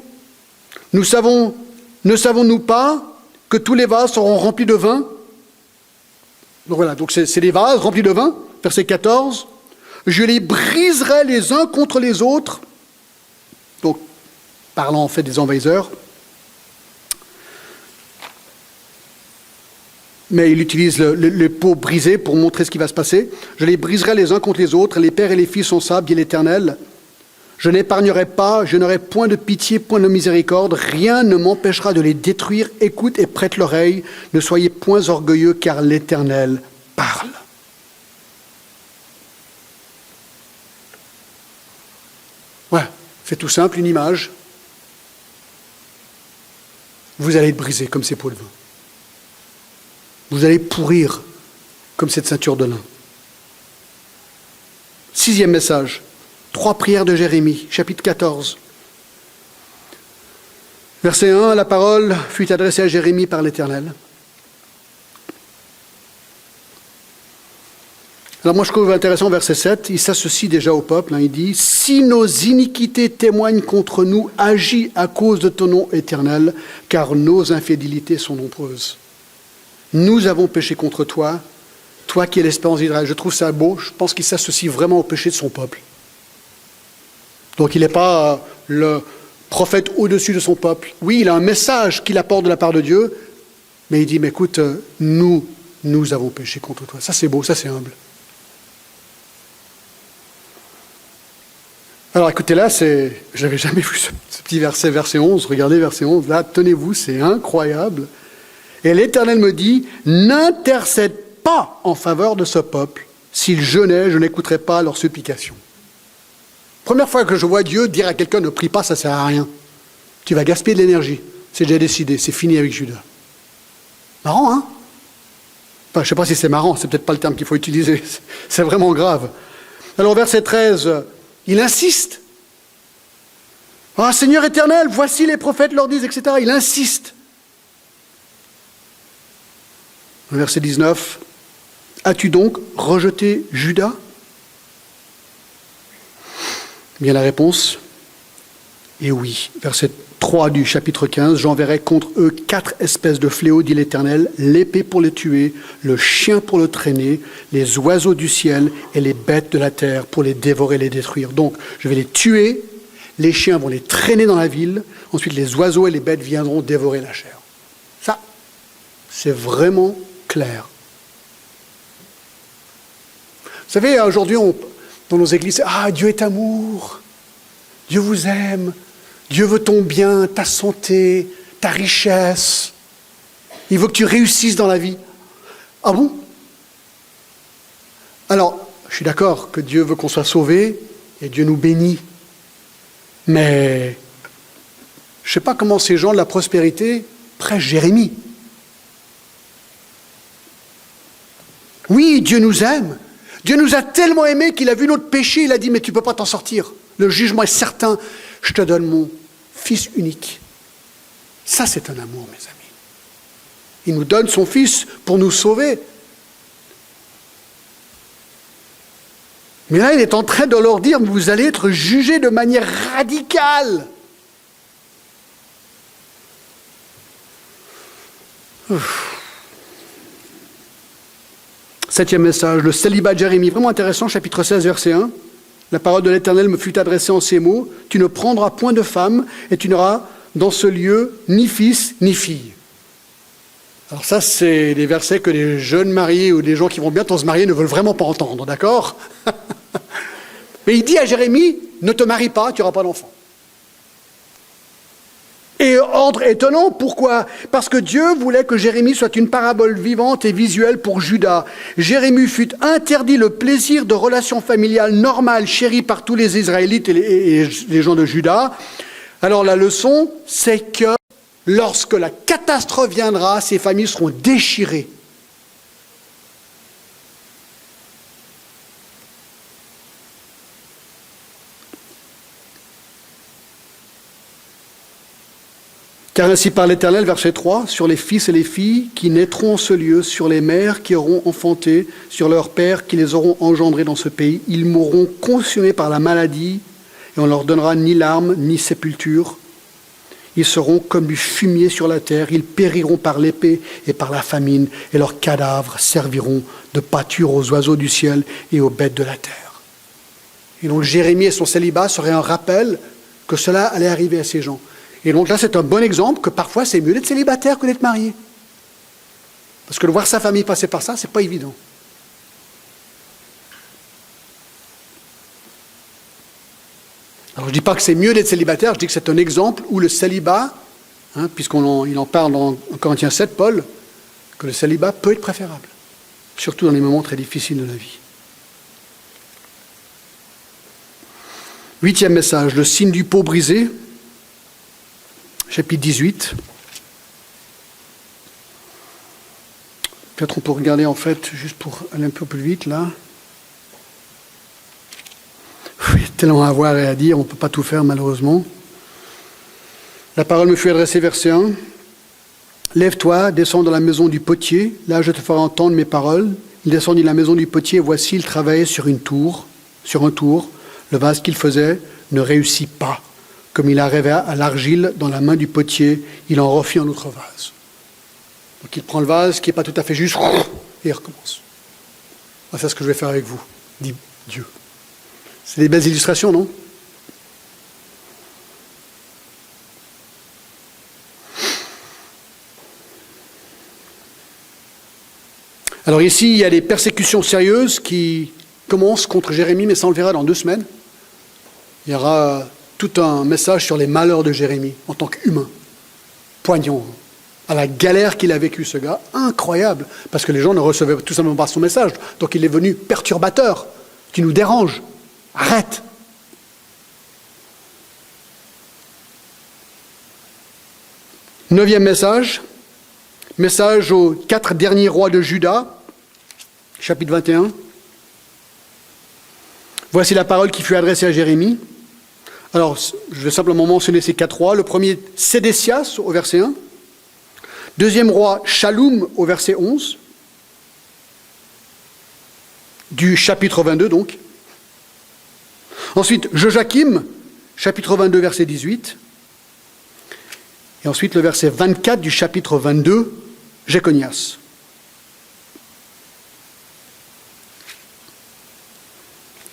ne savons-nous pas que tous les vases seront remplis de vin? Donc voilà, donc c'est les vases remplis de vin, verset 14. Je les briserai les uns contre les autres. Donc, parlant en fait des envahisseurs. Mais il utilise les pots brisés pour montrer ce qui va se passer. Je les briserai les uns contre les autres, les pères et les fils sont ça, dit l'Éternel. Je n'épargnerai pas, je n'aurai point de pitié, point de miséricorde, rien ne m'empêchera de les détruire. Écoute et prête l'oreille, ne soyez point orgueilleux, car l'Éternel parle. Ouais, c'est tout simple, une image. Vous allez être brisés comme ces pots de vin. Vous allez pourrir comme cette ceinture de lin. 6e message. 3 prières de Jérémie, chapitre 14. Verset 1, la parole fut adressée à Jérémie par l'Éternel. Alors moi je trouve intéressant verset 7, il s'associe déjà au peuple, il dit « Si nos iniquités témoignent contre nous, agis à cause de ton nom éternel, car nos infidélités sont nombreuses. Nous avons péché contre toi, toi qui es l'espérance d'Israël. Je trouve ça beau, je pense qu'il s'associe vraiment au péché de son peuple. Donc il n'est pas le prophète au-dessus de son peuple. Oui, il a un message qu'il apporte de la part de Dieu, mais il dit, mais écoute, nous avons péché contre toi. Ça c'est beau, ça c'est humble. Alors écoutez là, je n'avais jamais vu ce petit verset 11, regardez verset 11, là, tenez-vous, c'est incroyable. Et l'Éternel me dit, n'intercède pas en faveur de ce peuple. S'ils jeûnaient, je n'écouterai pas leurs supplications. Première fois que je vois Dieu dire à quelqu'un, ne prie pas, ça ne sert à rien. Tu vas gaspiller de l'énergie. C'est déjà décidé, c'est fini avec Judas. Marrant, hein? Enfin, je ne sais pas si c'est marrant, c'est peut-être pas le terme qu'il faut utiliser. C'est vraiment grave. Alors verset 13, il insiste. Ah, Seigneur éternel, voici les prophètes leur disent, etc. Il insiste. Verset 19, as-tu donc rejeté Judas? Bien la réponse est oui. Verset 3 du chapitre 15, j'enverrai contre eux 4 espèces de fléaux, dit l'Éternel, l'épée pour les tuer, le chien pour le traîner, les oiseaux du ciel et les bêtes de la terre pour les dévorer et les détruire. Donc, je vais les tuer, les chiens vont les traîner dans la ville, ensuite les oiseaux et les bêtes viendront dévorer la chair. Ça, c'est vraiment clair. Vous savez, aujourd'hui, dans nos églises, Dieu est amour, Dieu vous aime, Dieu veut ton bien, ta santé, ta richesse. Il veut que tu réussisses dans la vie. Ah bon? Alors, je suis d'accord que Dieu veut qu'on soit sauvés et Dieu nous bénit. Mais je ne sais pas comment ces gens de la prospérité prêchent Jérémie. Oui, Dieu nous aime. Dieu nous a tellement aimés qu'il a vu notre péché, il a dit, mais tu ne peux pas t'en sortir. Le jugement est certain. Je te donne mon Fils unique. Ça, c'est un amour, mes amis. Il nous donne son Fils pour nous sauver. Mais là, il est en train de leur dire, vous allez être jugés de manière radicale. Septième message, le célibat de Jérémie, vraiment intéressant, chapitre 16, verset 1. La parole de l'Éternel me fut adressée en ces mots, tu ne prendras point de femme et tu n'auras dans ce lieu ni fils ni fille. Alors ça, c'est des versets que les jeunes mariés ou des gens qui vont bientôt se marier ne veulent vraiment pas entendre, d'accord? Mais il dit à Jérémie, ne te marie pas, tu n'auras pas d'enfant. Et ordre étonnant, pourquoi? Parce que Dieu voulait que Jérémie soit une parabole vivante et visuelle pour Judas. Jérémie fut interdit le plaisir de relations familiales normales, chéries par tous les Israélites et les gens de Juda. Alors la leçon, c'est que lorsque la catastrophe viendra, ces familles seront déchirées. Car ainsi parle l'Éternel, verset 3, sur les fils et les filles qui naîtront en ce lieu, sur les mères qui auront enfanté, sur leurs pères qui les auront engendrés dans ce pays. Ils mourront consumés par la maladie, et on leur donnera ni larmes, ni sépulture. Ils seront comme du fumier sur la terre, ils périront par l'épée et par la famine, et leurs cadavres serviront de pâture aux oiseaux du ciel et aux bêtes de la terre. Et donc Jérémie et son célibat seraient un rappel que cela allait arriver à ces gens. Et donc là, c'est un bon exemple que parfois, c'est mieux d'être célibataire que d'être marié. Parce que de voir sa famille passer par ça, c'est pas évident. Alors, je ne dis pas que c'est mieux d'être célibataire, je dis que c'est un exemple où le célibat, puisqu'il en parle dans Corinthiens 7, Paul, que le célibat peut être préférable, surtout dans les moments très difficiles de la vie. 8e message, le signe du pot brisé. Chapitre 18. Peut-être on peut regarder en fait, juste pour aller un peu plus vite là. Il y a tellement à voir et à dire, on ne peut pas tout faire malheureusement. La parole me fut adressée, verset 1. Lève-toi, descends dans la maison du potier, là je te ferai entendre mes paroles. Il descendit de la maison du potier, voici, il travaillait sur un tour. Le vase qu'il faisait ne réussit pas. Comme il arrivait à l'argile dans la main du potier, il en refit un autre vase. Donc il prend le vase qui n'est pas tout à fait juste, et il recommence. Ah, c'est ce que je vais faire avec vous, dit Dieu. C'est des belles illustrations, non? Alors ici, il y a des persécutions sérieuses qui commencent contre Jérémie, mais ça on le verra dans 2 semaines. Il y aura tout un message sur les malheurs de Jérémie en tant qu'humain. Poignant. À la galère qu'il a vécu, ce gars. Incroyable. Parce que les gens ne recevaient tout simplement pas son message. Donc il est venu perturbateur, qui nous dérange. Arrête. Neuvième message. Message aux 4 derniers rois de Juda. Chapitre 21. Voici la parole qui fut adressée à Jérémie. Alors, je vais simplement mentionner ces 4 rois. Le premier, Sédécias, au verset 1. Deuxième roi, Shaloum, au verset 11. Du chapitre 22, donc. Ensuite, Joachim, chapitre 22, verset 18. Et ensuite, le verset 24 du chapitre 22, Jéconias.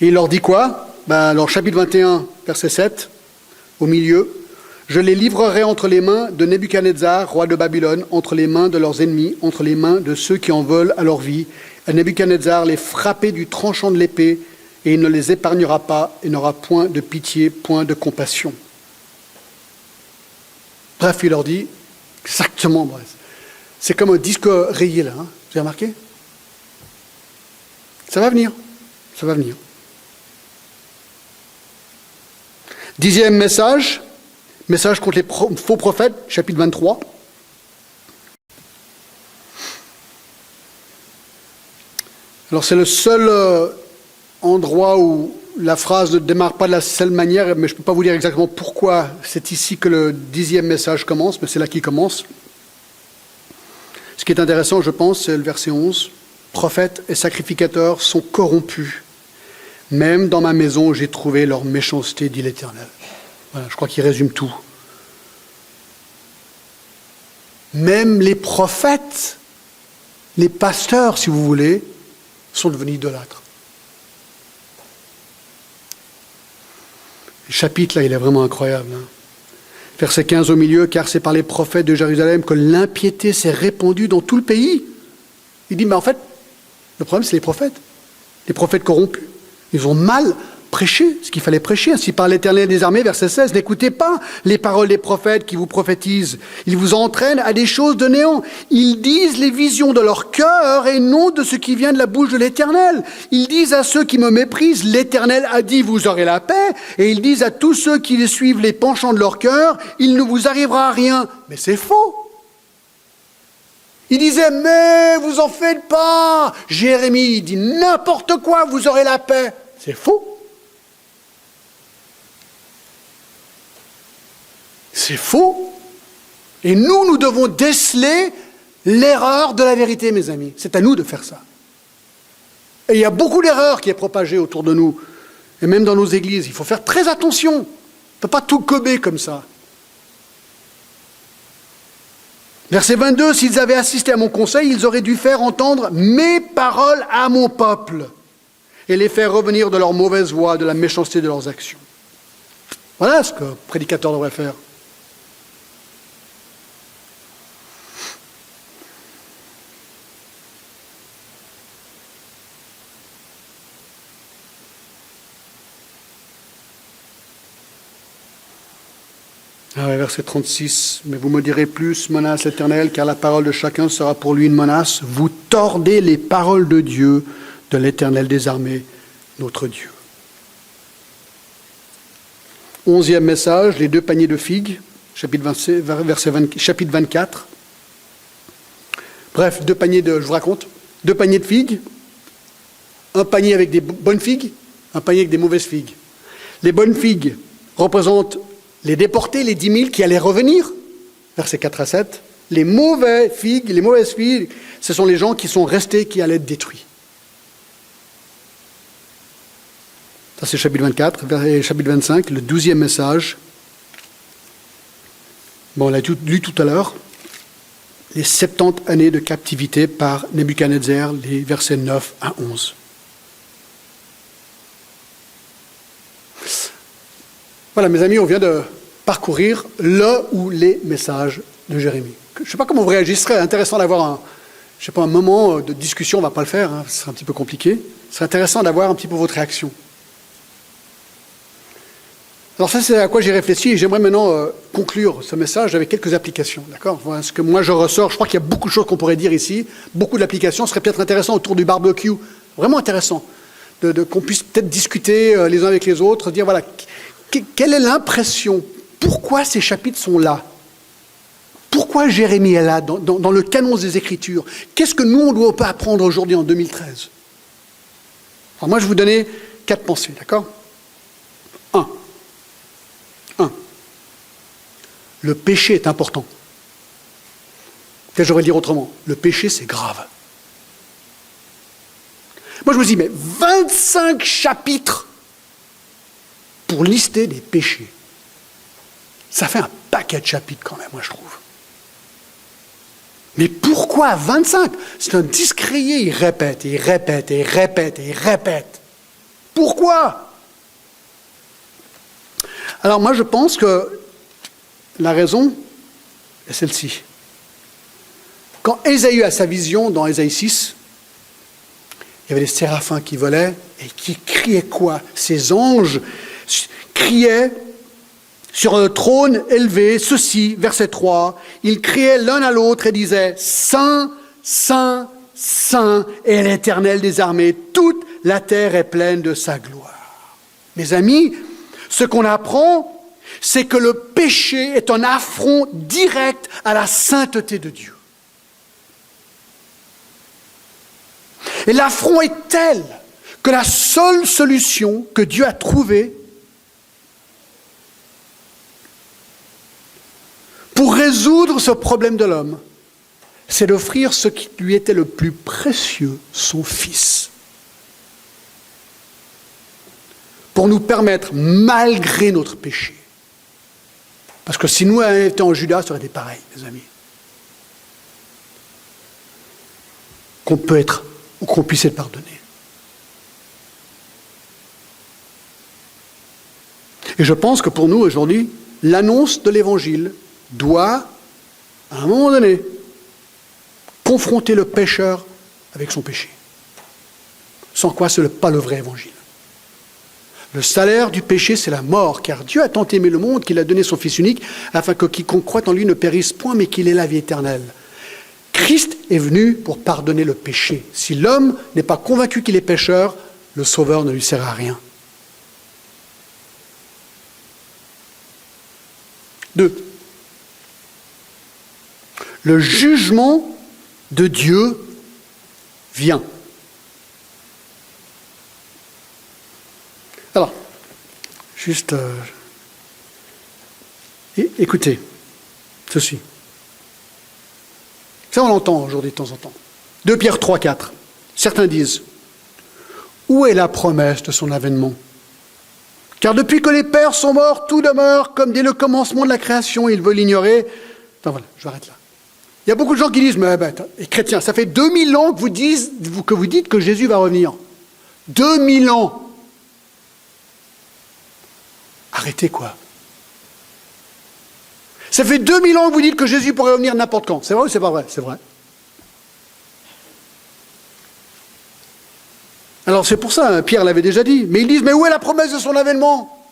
Et il leur dit quoi? Alors, chapitre 21, verset 7, au milieu. Je les livrerai entre les mains de Nebuchadnezzar, roi de Babylone, entre les mains de leurs ennemis, entre les mains de ceux qui en veulent à leur vie. À Nebuchadnezzar les frapper du tranchant de l'épée, et il ne les épargnera pas, et n'aura point de pitié, point de compassion. Bref, il leur dit exactement, bref. C'est comme un disque rayé là, hein. Vous avez remarqué? Ça va venir, ça va venir. 10e message, message contre les faux prophètes, chapitre 23. Alors c'est le seul endroit où la phrase ne démarre pas de la seule manière, mais je ne peux pas vous dire exactement pourquoi c'est ici que le 10e message commence, mais c'est là qu'il commence. Ce qui est intéressant, je pense, c'est le verset 11. Prophètes et sacrificateurs sont corrompus. Même dans ma maison, j'ai trouvé leur méchanceté, dit l'Éternel. Voilà, je crois qu'il résume tout. Même les prophètes, les pasteurs, si vous voulez, sont devenus idolâtres. Le chapitre, là, il est vraiment incroyable. Hein. Verset 15 au milieu, car c'est par les prophètes de Jérusalem que l'impiété s'est répandue dans tout le pays. Il dit, mais en fait, le problème, c'est les prophètes corrompus. Ils ont mal prêché ce qu'il fallait prêcher. Ainsi par l'Éternel des armées, verset 16, n'écoutez pas les paroles des prophètes qui vous prophétisent. Ils vous entraînent à des choses de néant. Ils disent les visions de leur cœur et non de ce qui vient de la bouche de l'Éternel. Ils disent à ceux qui me méprisent, l'Éternel a dit, vous aurez la paix. Et ils disent à tous ceux qui les suivent les penchants de leur cœur, il ne vous arrivera rien. Mais c'est faux. Il disait, mais vous en faites pas. Jérémie, il dit, n'importe quoi, vous aurez la paix. C'est faux. C'est faux. Et nous devons déceler l'erreur de la vérité, mes amis. C'est à nous de faire ça. Et il y a beaucoup d'erreurs qui est propagée autour de nous. Et même dans nos églises. Il faut faire très attention. On ne peut pas tout gober comme ça. Verset 22, s'ils avaient assisté à mon conseil, ils auraient dû faire entendre mes paroles à mon peuple et les faire revenir de leur mauvaise voie, de la méchanceté de leurs actions. Voilà ce qu'un prédicateur devrait faire. Verset 36, mais vous me direz plus, menace l'Éternel, car la parole de chacun sera pour lui une menace. Vous tordez les paroles de Dieu, de l'Éternel des armées, notre Dieu. 11e message, les 2 paniers de figues, chapitre 24. Bref, 2 paniers de, je vous raconte, 2 paniers de figues, un panier avec des bonnes figues, un panier avec des mauvaises figues. Les bonnes figues représentent les déportés, les 10 000 qui allaient revenir, versets 4 à 7. Les mauvaises figues, ce sont les gens qui sont restés, qui allaient être détruits. Ça c'est chapitre 24, chapitre 25, le 12e message. Bon, on l'a lu tout à l'heure. Les 70 années de captivité par Nebuchadnezzar, les versets 9 à 11. Voilà, mes amis, on vient de parcourir le ou les messages de Jérémie. Je ne sais pas comment vous réagissez, ce serait intéressant d'avoir un moment de discussion, on ne va pas le faire, ce serait un petit peu compliqué. Ce serait intéressant d'avoir un petit peu votre réaction. Alors ça, c'est à quoi j'ai réfléchi et j'aimerais maintenant conclure ce message avec quelques applications, d'accord ? Voilà ce que moi je ressors. Je crois qu'il y a beaucoup de choses qu'on pourrait dire ici, beaucoup d'applications. Ce serait peut-être intéressant autour du barbecue, vraiment intéressant, qu'on puisse peut-être discuter les uns avec les autres, dire voilà, quelle est l'impression ? Pourquoi ces chapitres sont là ? Pourquoi Jérémie est là dans le canon des Écritures ? Qu'est-ce que nous, on doit pas apprendre aujourd'hui en 2013 ? Alors moi, je vais vous donner 4 pensées, d'accord ? 1. Le péché est important. Peut-être j'aurais dire autrement. Le péché, c'est grave. Moi, je me dis, mais 25 chapitres pour lister des péchés. Ça fait un paquet de chapitres quand même, moi, je trouve. Mais pourquoi 25 ? C'est un disque rayé. Il répète, il répète, il répète, il répète. Pourquoi ? Alors moi, je pense que la raison est celle-ci. Quand Ésaïe a sa vision dans Ésaïe 6, il y avait des séraphins qui volaient et qui criaient quoi ? Ces anges criaient sur le trône élevé, ceci, verset 3, ils criaient l'un à l'autre et disaient « Saint, Saint, Saint est l'Éternel des armées, toute la terre est pleine de sa gloire. » Mes amis, ce qu'on apprend, c'est que le péché est un affront direct à la sainteté de Dieu. Et l'affront est tel que la seule solution que Dieu a trouvée pour résoudre ce problème de l'homme, c'est d'offrir ce qui lui était le plus précieux, son Fils. Pour nous permettre, malgré notre péché, parce que si nous avions été en Judas, ça aurait été pareil, mes amis. Qu'on peut être, ou qu'on puisse être pardonné. Et je pense que pour nous, aujourd'hui, l'annonce de l'Évangile doit, à un moment donné, confronter le pécheur avec son péché. Sans quoi, ce n'est pas le vrai Évangile. Le salaire du péché, c'est la mort, car Dieu a tant aimé le monde qu'il a donné son Fils unique, afin que quiconque croit en lui ne périsse point, mais qu'il ait la vie éternelle. Christ est venu pour pardonner le péché. Si l'homme n'est pas convaincu qu'il est pécheur, le Sauveur ne lui sert à rien. 2. Le jugement de Dieu vient. Alors, juste, écoutez, ceci. Ça, on l'entend aujourd'hui de temps en temps. 2 Pierre 3, 4. Certains disent, où est la promesse de son avènement ? Car depuis que les pères sont morts, tout demeure comme dès le commencement de la création. Ils veulent l'ignorer. Enfin voilà, je m'arrête là. Il y a beaucoup de gens qui disent, mais les chrétiens, ça fait 2000 ans que vous dites que Jésus va revenir. 2000 ans. Arrêtez quoi. Ça fait 2000 ans que vous dites que Jésus pourrait revenir n'importe quand. C'est vrai ou c'est pas vrai ? C'est vrai. Alors c'est pour ça, Pierre l'avait déjà dit. Mais ils disent, mais où est la promesse de son avènement ?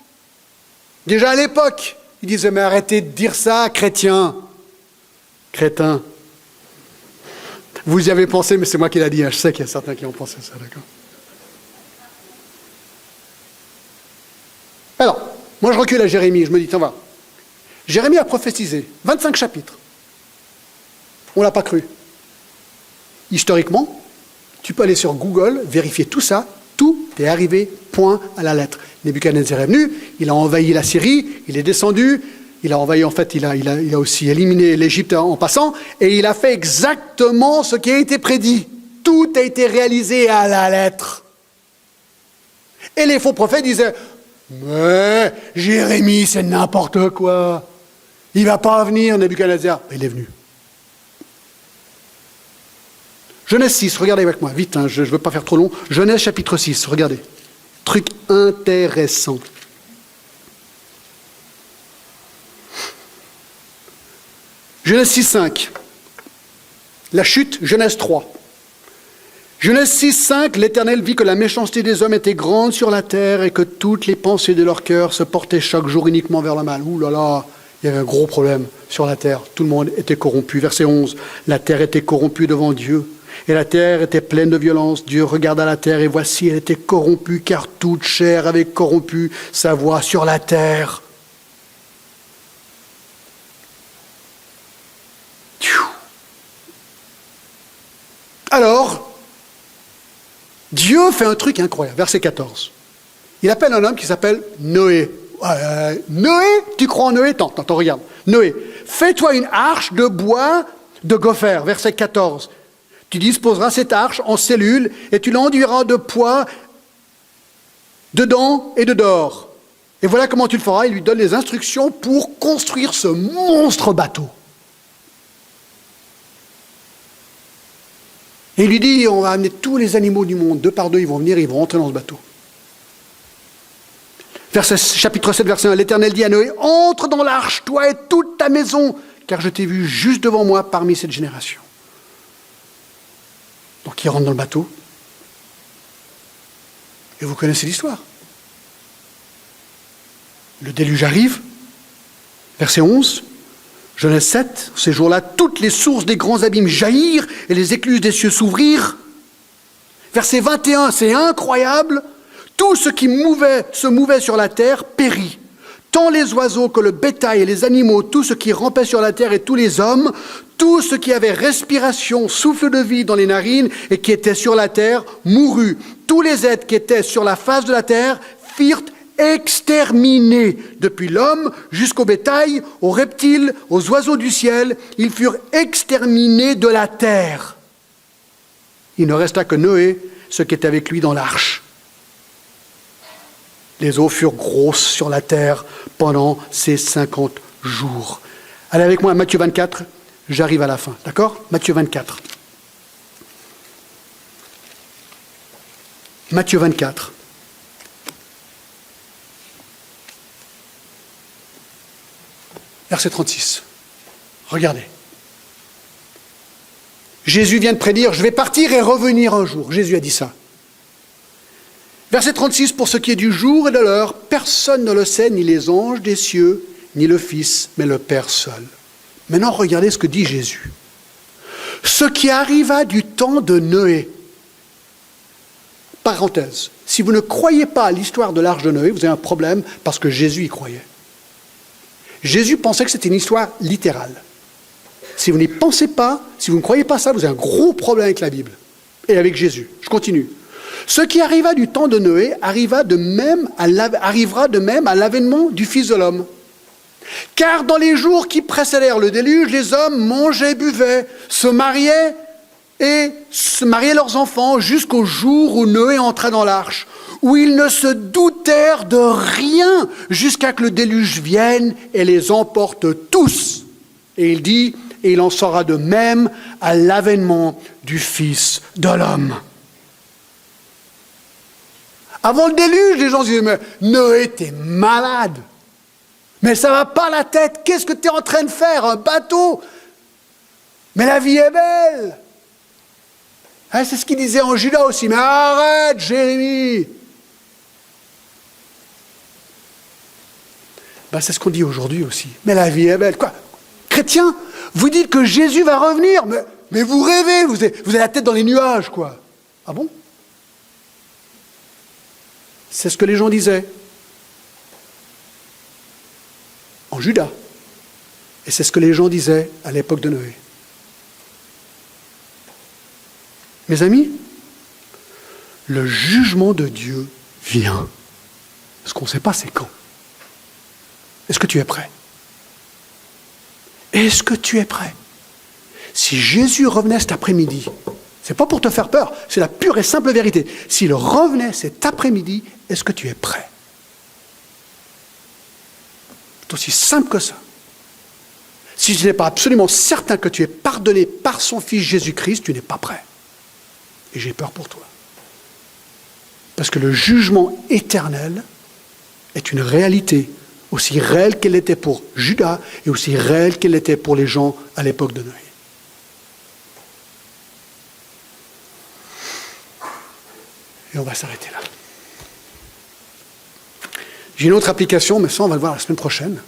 Déjà à l'époque, ils disaient, mais arrêtez de dire ça, chrétiens. Crétins. Vous y avez pensé, mais c'est moi qui l'ai dit. Je sais qu'il y a certains qui ont pensé ça, d'accord ? Alors, moi je recule à Jérémie, je me dis, tiens, va. Jérémie a prophétisé 25 chapitres. On ne l'a pas cru. Historiquement, tu peux aller sur Google, vérifier tout ça, tout est arrivé, point à la lettre. Nebuchadnezzar est venu, il a envahi la Syrie, il est descendu, il a envahi, en fait, il a aussi éliminé l'Égypte en passant, et il a fait exactement ce qui a été prédit. Tout a été réalisé à la lettre. Et les faux prophètes disaient, mais Jérémie, c'est n'importe quoi. Il ne va pas venir, Nebuchadnezzar. Il est venu. Genèse 6, regardez avec moi, vite, je ne veux pas faire trop long. Genèse chapitre 6, regardez. Truc intéressant. Genèse 6, 5. La chute, Genèse 3. Genèse 6, 5, l'Éternel vit que la méchanceté des hommes était grande sur la terre et que toutes les pensées de leur cœur se portaient chaque jour uniquement vers le mal. Ouh là là, il y avait un gros problème sur la terre. Tout le monde était corrompu. Verset 11, la terre était corrompue devant Dieu et la terre était pleine de violence. Dieu regarda la terre et voici, elle était corrompue car toute chair avait corrompu sa voie sur la terre. Alors, Dieu fait un truc incroyable, verset 14. Il appelle un homme qui s'appelle Noé. Noé, tu crois en Noé? Attends, regarde. Noé, fais-toi une arche de bois de gopher, verset 14. Tu disposeras cette arche en cellules et tu l'enduiras de poids dedans et de dehors. Et voilà comment tu le feras. Il lui donne les instructions pour construire ce monstre bateau. Et il lui dit, on va amener tous les animaux du monde, 2 par 2, ils vont venir, ils vont rentrer dans ce bateau. Chapitre 7, verset 1, l'Éternel dit à Noé, entre dans l'arche, toi et toute ta maison, car je t'ai vu juste devant moi parmi cette génération. Donc il rentre dans le bateau. Et vous connaissez l'histoire. Le déluge arrive, verset 11. Genèse 7, ces jours-là, toutes les sources des grands abîmes jaillirent et les écluses des cieux s'ouvrirent. Verset 21, c'est incroyable. Tout ce qui se mouvait sur la terre périt. Tant les oiseaux que le bétail et les animaux, tout ce qui rampait sur la terre et tous les hommes, tout ce qui avait respiration, souffle de vie dans les narines et qui était sur la terre, mourut. Tous les êtres qui étaient sur la face de la terre firent exterminés. Depuis l'homme jusqu'au bétail, aux reptiles, aux oiseaux du ciel, ils furent exterminés de la terre. Il ne resta que Noé, ce qui était avec lui dans l'arche. Les eaux furent grosses sur la terre pendant ces 50 jours. Allez avec moi à Matthieu 24, j'arrive à la fin, d'accord? Matthieu 24. Matthieu 24. Verset 36. Regardez. Jésus vient de prédire, je vais partir et revenir un jour. Jésus a dit ça. Verset 36, pour ce qui est du jour et de l'heure, personne ne le sait, ni les anges des cieux, ni le Fils, mais le Père seul. Maintenant, regardez ce que dit Jésus. Ce qui arriva du temps de Noé. Parenthèse, si vous ne croyez pas à l'histoire de l'arche de Noé, vous avez un problème parce que Jésus y croyait. Jésus pensait que c'était une histoire littérale. Si vous n'y pensez pas, si vous ne croyez pas ça, vous avez un gros problème avec la Bible et avec Jésus. Je continue. Ce qui arriva du temps de Noé arrivera de même à l'avènement du Fils de l'homme. Car dans les jours qui précédèrent le déluge, les hommes mangeaient, buvaient, se mariaient leurs enfants jusqu'au jour où Noé entra dans l'arche, où ils ne se doutèrent de rien jusqu'à que le déluge vienne et les emporte tous. Et il dit, et il en sera de même à l'avènement du Fils de l'homme. Avant le déluge, les gens se disaient, mais Noé, t'es malade. Mais ça va pas la tête. Qu'est-ce que tu es en train de faire? Un bateau? Mais la vie est belle. Hein, c'est ce qu'il disait en Judas aussi. Mais arrête, Jérémie. Ben, c'est ce qu'on dit aujourd'hui aussi. Mais la vie est belle. Quoi? Chrétiens, vous dites que Jésus va revenir. Mais vous rêvez. Vous avez la tête dans les nuages, quoi. Ah bon? C'est ce que les gens disaient en Juda. Et c'est ce que les gens disaient à l'époque de Noé. Mes amis, le jugement de Dieu vient. Ce qu'on ne sait pas, c'est quand. Est-ce que tu es prêt? Est-ce que tu es prêt? Si Jésus revenait cet après-midi, c'est pas pour te faire peur, c'est la pure et simple vérité. S'il revenait cet après-midi, est-ce que tu es prêt? C'est aussi simple que ça. Si tu n'es pas absolument certain que tu es pardonné par son Fils Jésus-Christ, tu n'es pas prêt. Et j'ai peur pour toi. Parce que le jugement éternel est une réalité aussi réelle qu'elle était pour Judas et aussi réelle qu'elle était pour les gens à l'époque de Noé. Et on va s'arrêter là. J'ai une autre application, mais ça on va le voir la semaine prochaine.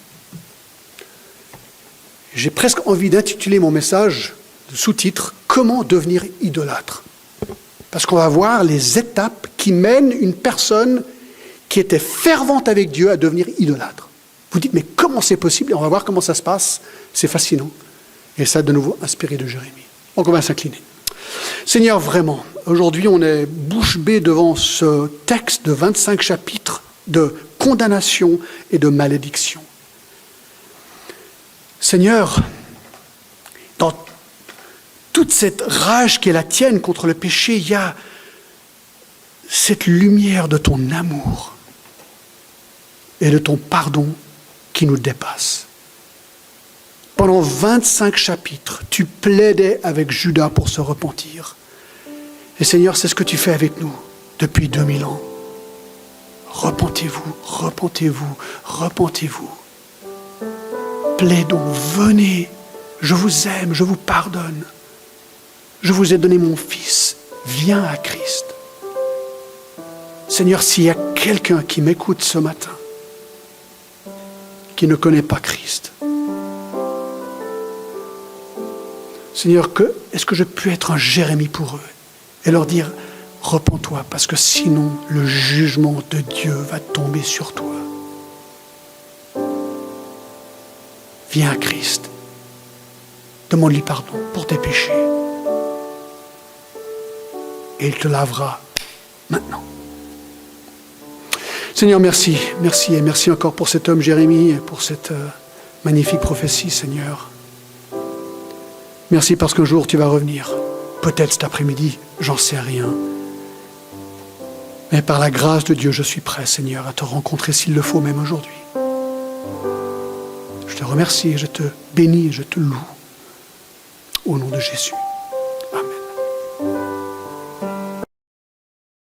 J'ai presque envie d'intituler mon message, de sous-titre, « Comment devenir idolâtre ?» Parce qu'on va voir les étapes qui mènent une personne qui était fervente avec Dieu à devenir idolâtre. Vous dites, mais comment c'est possible? Et on va voir comment ça se passe. C'est fascinant. Et ça, de nouveau, inspiré de Jérémie. Donc on va s'incliner. Seigneur, vraiment, aujourd'hui, on est bouche bée devant ce texte de 25 chapitres de condamnation et de malédiction. Seigneur, dans toute cette rage qui est la tienne contre le péché, il y a cette lumière de ton amour et de ton pardon qui nous dépasse. Pendant 25 chapitres, tu plaidais avec Judas pour se repentir. Et Seigneur, c'est ce que tu fais avec nous depuis 2000 ans. Repentez-vous, repentez-vous, repentez-vous. Plaidons, venez, je vous aime, je vous pardonne. Je vous ai donné mon Fils, viens à Christ. Seigneur, s'il y a quelqu'un qui m'écoute ce matin, qui ne connaît pas Christ, Seigneur, est-ce que je peux être un Jérémie pour eux et leur dire, repens-toi, parce que sinon le jugement de Dieu va tomber sur toi. Viens à Christ, demande-lui pardon pour tes péchés et il te lavera maintenant. Seigneur, merci, merci et merci encore pour cet homme Jérémie et pour cette magnifique prophétie, Seigneur. Merci parce qu'un jour tu vas revenir, peut-être cet après-midi, j'en sais rien. Mais par la grâce de Dieu, je suis prêt, Seigneur, à te rencontrer s'il le faut, même aujourd'hui. Je te remercie, je te bénis, je te loue. Au nom de Jésus.